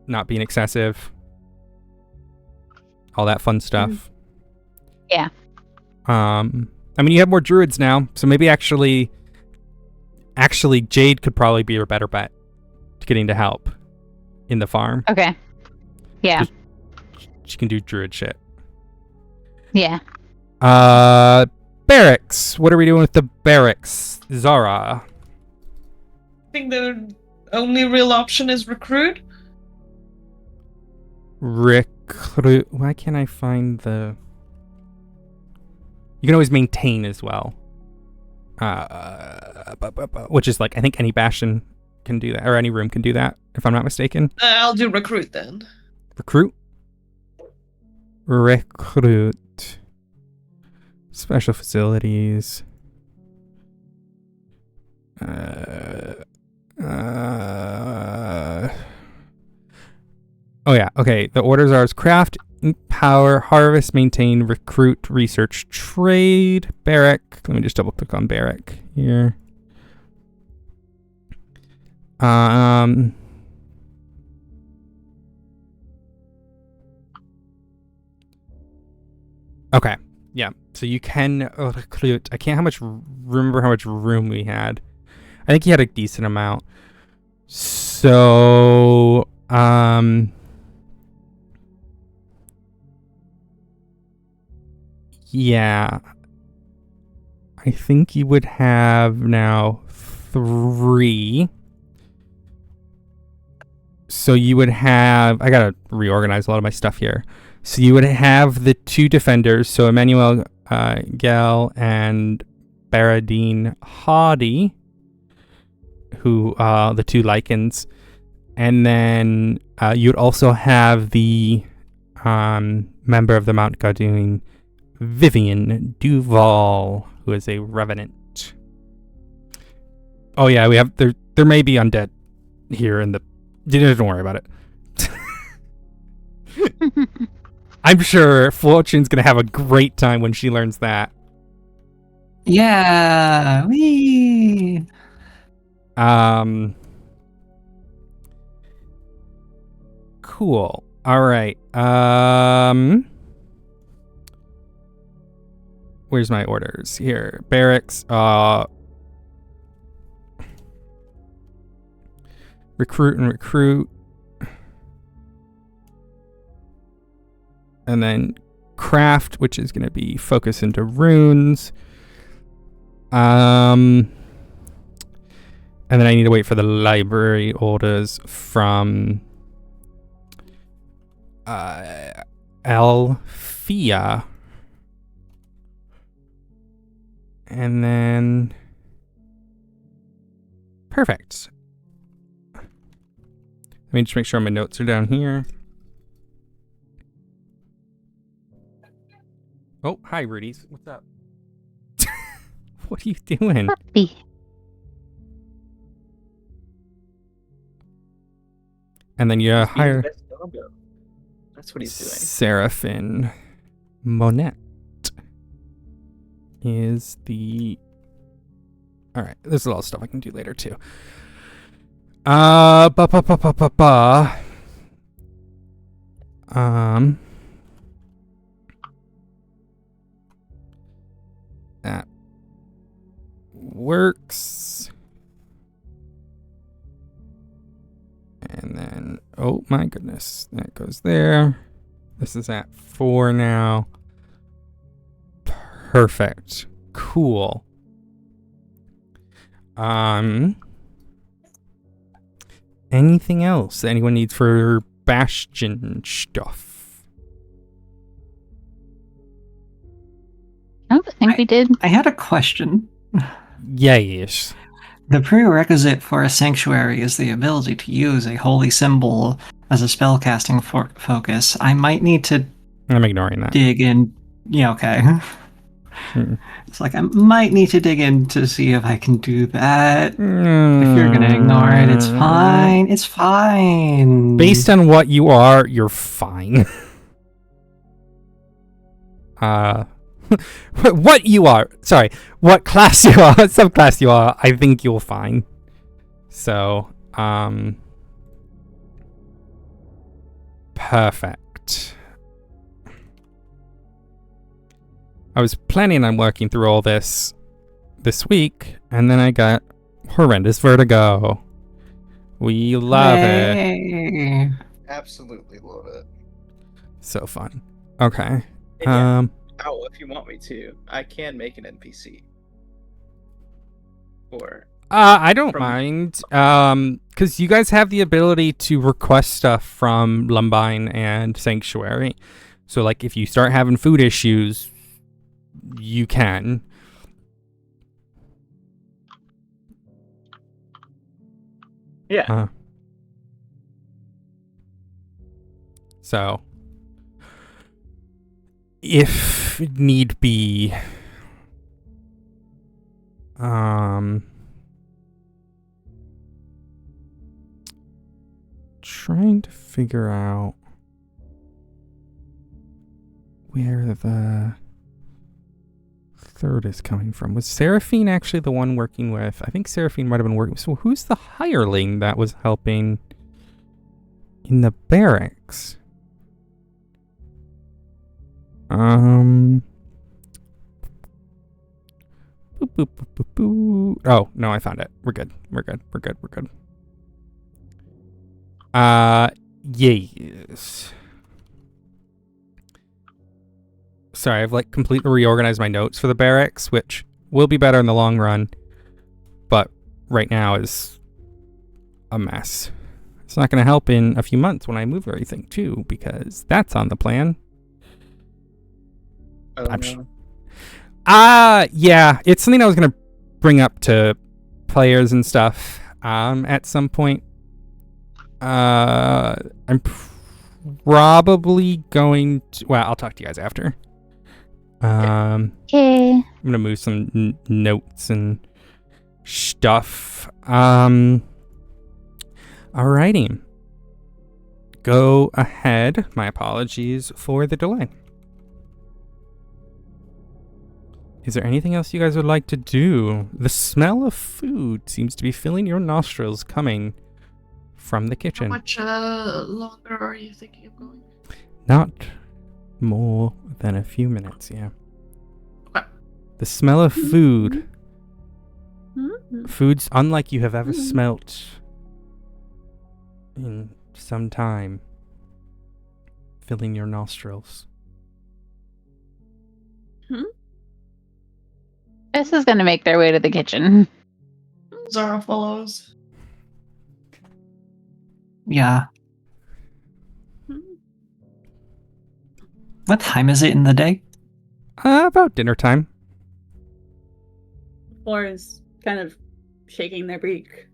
not being excessive, all that fun stuff. Yeah. I mean, you have more druids now, so maybe actually Jade could probably be your better bet to getting to help in the farm. Okay. Yeah. She can do druid shit. Yeah. Barracks. What are we doing with the barracks, Zara? I think the only real option is recruit. Recruit. Why can't I find the... You can always maintain as well. Which is like, I think any bastion can do that, or any room can do that, if I'm not mistaken. I'll do recruit then. Recruit. Recruit. Special facilities. Oh yeah, okay. The orders are as craft, empower, harvest, maintain, recruit, research, trade, barrack. Let me just double click on barrack here. Okay, yeah. So you can recruit. I can't remember how much room we had. I think he had a decent amount. So, yeah. I think you would have now 3. So you would have... I gotta reorganize a lot of my stuff here. So you would have the 2 defenders, so Emmanuel Gell and Baradine Hardy, who the 2 lichens. And then you'd also have the member of the Mount Guardian, Vivian Duval, who is a revenant. Oh yeah, we have there may be undead here in the... Don't worry about it. I'm sure Fortune's gonna have a great time when she learns that. Yeah, wee. Cool. All right. Where's my orders? Here. Barracks. Recruit and recruit. And then craft, which is going to be focus into runes. And then I need to wait for the library orders from Alfia. And then perfect. Let me just make sure my notes are down here. Oh, hi, Rudy's. What's up? What are you doing? Puppy. And then you He's being hire the best doggo. That's what he's doing. Seraphine Monette is the... Alright, there's a lot of stuff I can do later too. Ba ba ba ba ba ba. That works. And then, oh my goodness, that goes there. This is at 4 now. Perfect. Cool. Anything else anyone needs for Bastion stuff? I don't think we did. I had a question. Yes. The prerequisite for a sanctuary is the ability to use a holy symbol as a spellcasting focus. I might need to I'm ignoring that. dig in. Yeah, okay. Hmm. It's like I might need to dig in to see if I can do that. If you're gonna ignore it, it's fine. It's fine. Based on what you are, you're fine. What you are, sorry, what class you are, subclass you are, I think you'll find. So, perfect. I was planning on working through all this week, and then I got horrendous vertigo. We love it. Yay. Absolutely love it. So fun. Okay. And yeah, if you want me to, I can make an NPC. Or I don't mind. Because you guys have the ability to request stuff from Lumbine and Sanctuary. So, like, if you start having food issues, you can. yeah, So, if need be, trying to figure out where the third is coming from. Was Seraphine actually the one working with? I think Seraphine might have been working. So who's the hireling that was helping in the barracks? Boop, boop, boop, boop, boop. Oh, no, I found it. We're good. We're good. We're good. We're good. Yes. Sorry, I've like completely reorganized my notes for the barracks, which will be better in the long run, but right now is a mess. It's not going to help in a few months when I move everything too, because that's on the plan. I don't know. Yeah, it's something I was gonna bring up to players and stuff at some point. I'm probably going to, well, I'll talk to you guys after. Okay. I'm gonna move some notes and stuff. Alrighty. Go ahead. My apologies for the delay. Is there anything else you guys would like to do? The smell of food seems to be filling your nostrils coming from the How kitchen. much longer are you thinking of going? Not more than a few minutes, yeah. Okay. The smell of food. Mhm. Foods unlike you have ever smelt in some time. Filling your nostrils. This is gonna make their way to the kitchen. Zara follows. Yeah. What time is it in the day? About dinner time. Floor is kind of shaking their beak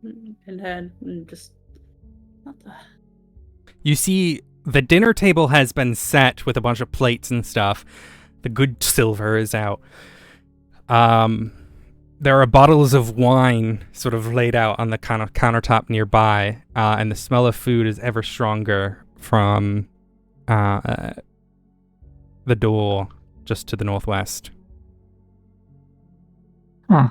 and head and just what the... You see, the dinner table has been set with a bunch of plates and stuff. The good silver is out. there are bottles of wine sort of laid out on the kind of countertop nearby, and the smell of food is ever stronger from the door just to the northwest. Huh.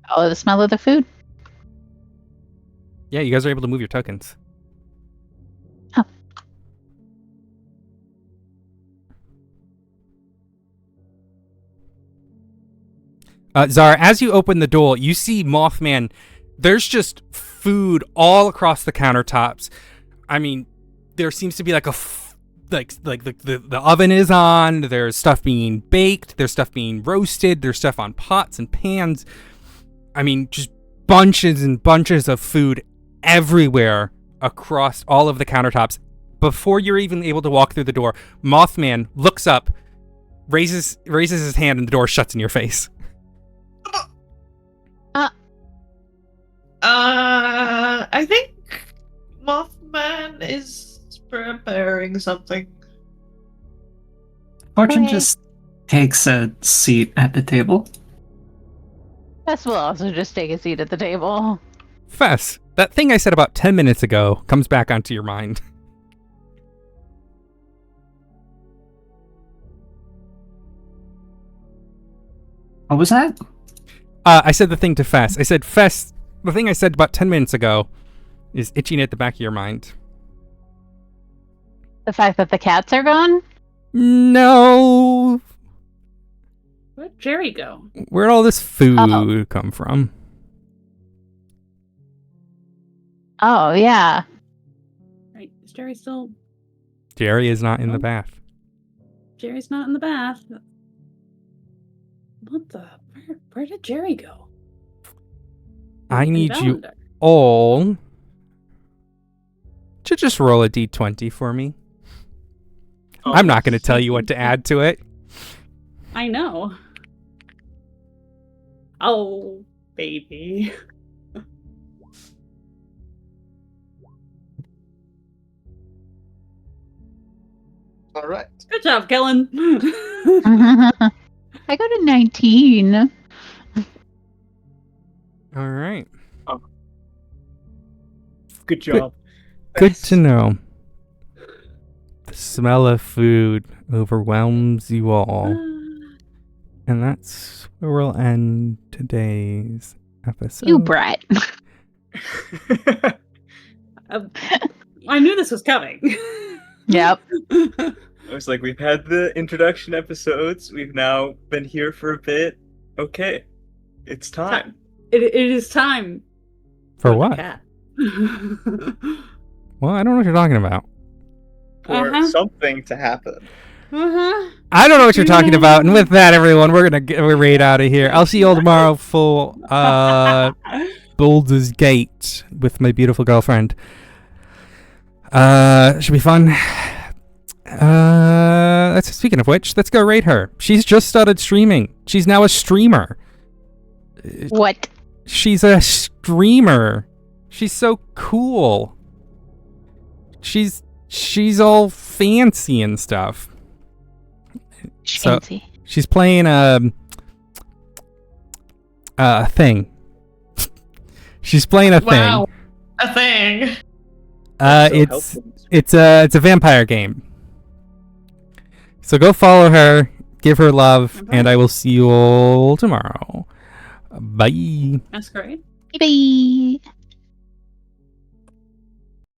Follow the smell of the food. Yeah, you guys are able to move your tokens. Oh. Zara, as you open the door, you see Mothman. There's just food all across the countertops. I mean, there seems to be like the oven is on. There's stuff being baked. There's stuff being roasted. There's stuff on pots and pans. I mean, just bunches and bunches of food everywhere across all of the countertops. Before you're even able to walk through the door, Mothman looks up, raises his hand, and the door shuts in your face. I think Mothman is preparing something. Fortune Okay. just takes a seat at the table. Fess will also just take a seat at the table. Fess, that thing I said about 10 minutes ago comes back onto your mind. What was that? I said the thing to Fess. I said, Fess, the thing I said about 10 minutes ago is itching at the back of your mind. The fact that the cats are gone? No. Where'd Jerry go? Where'd all this food come from? Oh, yeah. Right, is Jerry still? Jerry is not in the Oh. bath. Jerry's not in the bath. What the? Where did Jerry go? I And need you Valendar. all to just roll a d20 for me. I'm not going to tell you what to add to it. I know. Oh, baby. All right. Good job, Kellen. I got a 19. All right. Good job. Good to know. The smell of food overwhelms you all. And that's where we'll end today's episode. You brat. I knew this was coming. Yep. I was like, we've had the introduction episodes. We've now been here for a bit. Okay, it's time. It is time. For the what? cat. Well, I don't know what you're talking about. For something to happen. I don't know what you're talking about. And with that, everyone, we're raid out of here. I'll see you all tomorrow for Baldur's Gate with my beautiful girlfriend. Should be fun. Speaking of which, let's go raid her. She's just started streaming. She's now a streamer. What? She's a streamer. She's so cool. She's all fancy and stuff. So Fancy. she's playing a thing. She's playing a Wow. thing. A thing. It's a vampire game. So go follow her, give her love, and I will see you all tomorrow. Bye. That's great. Bye.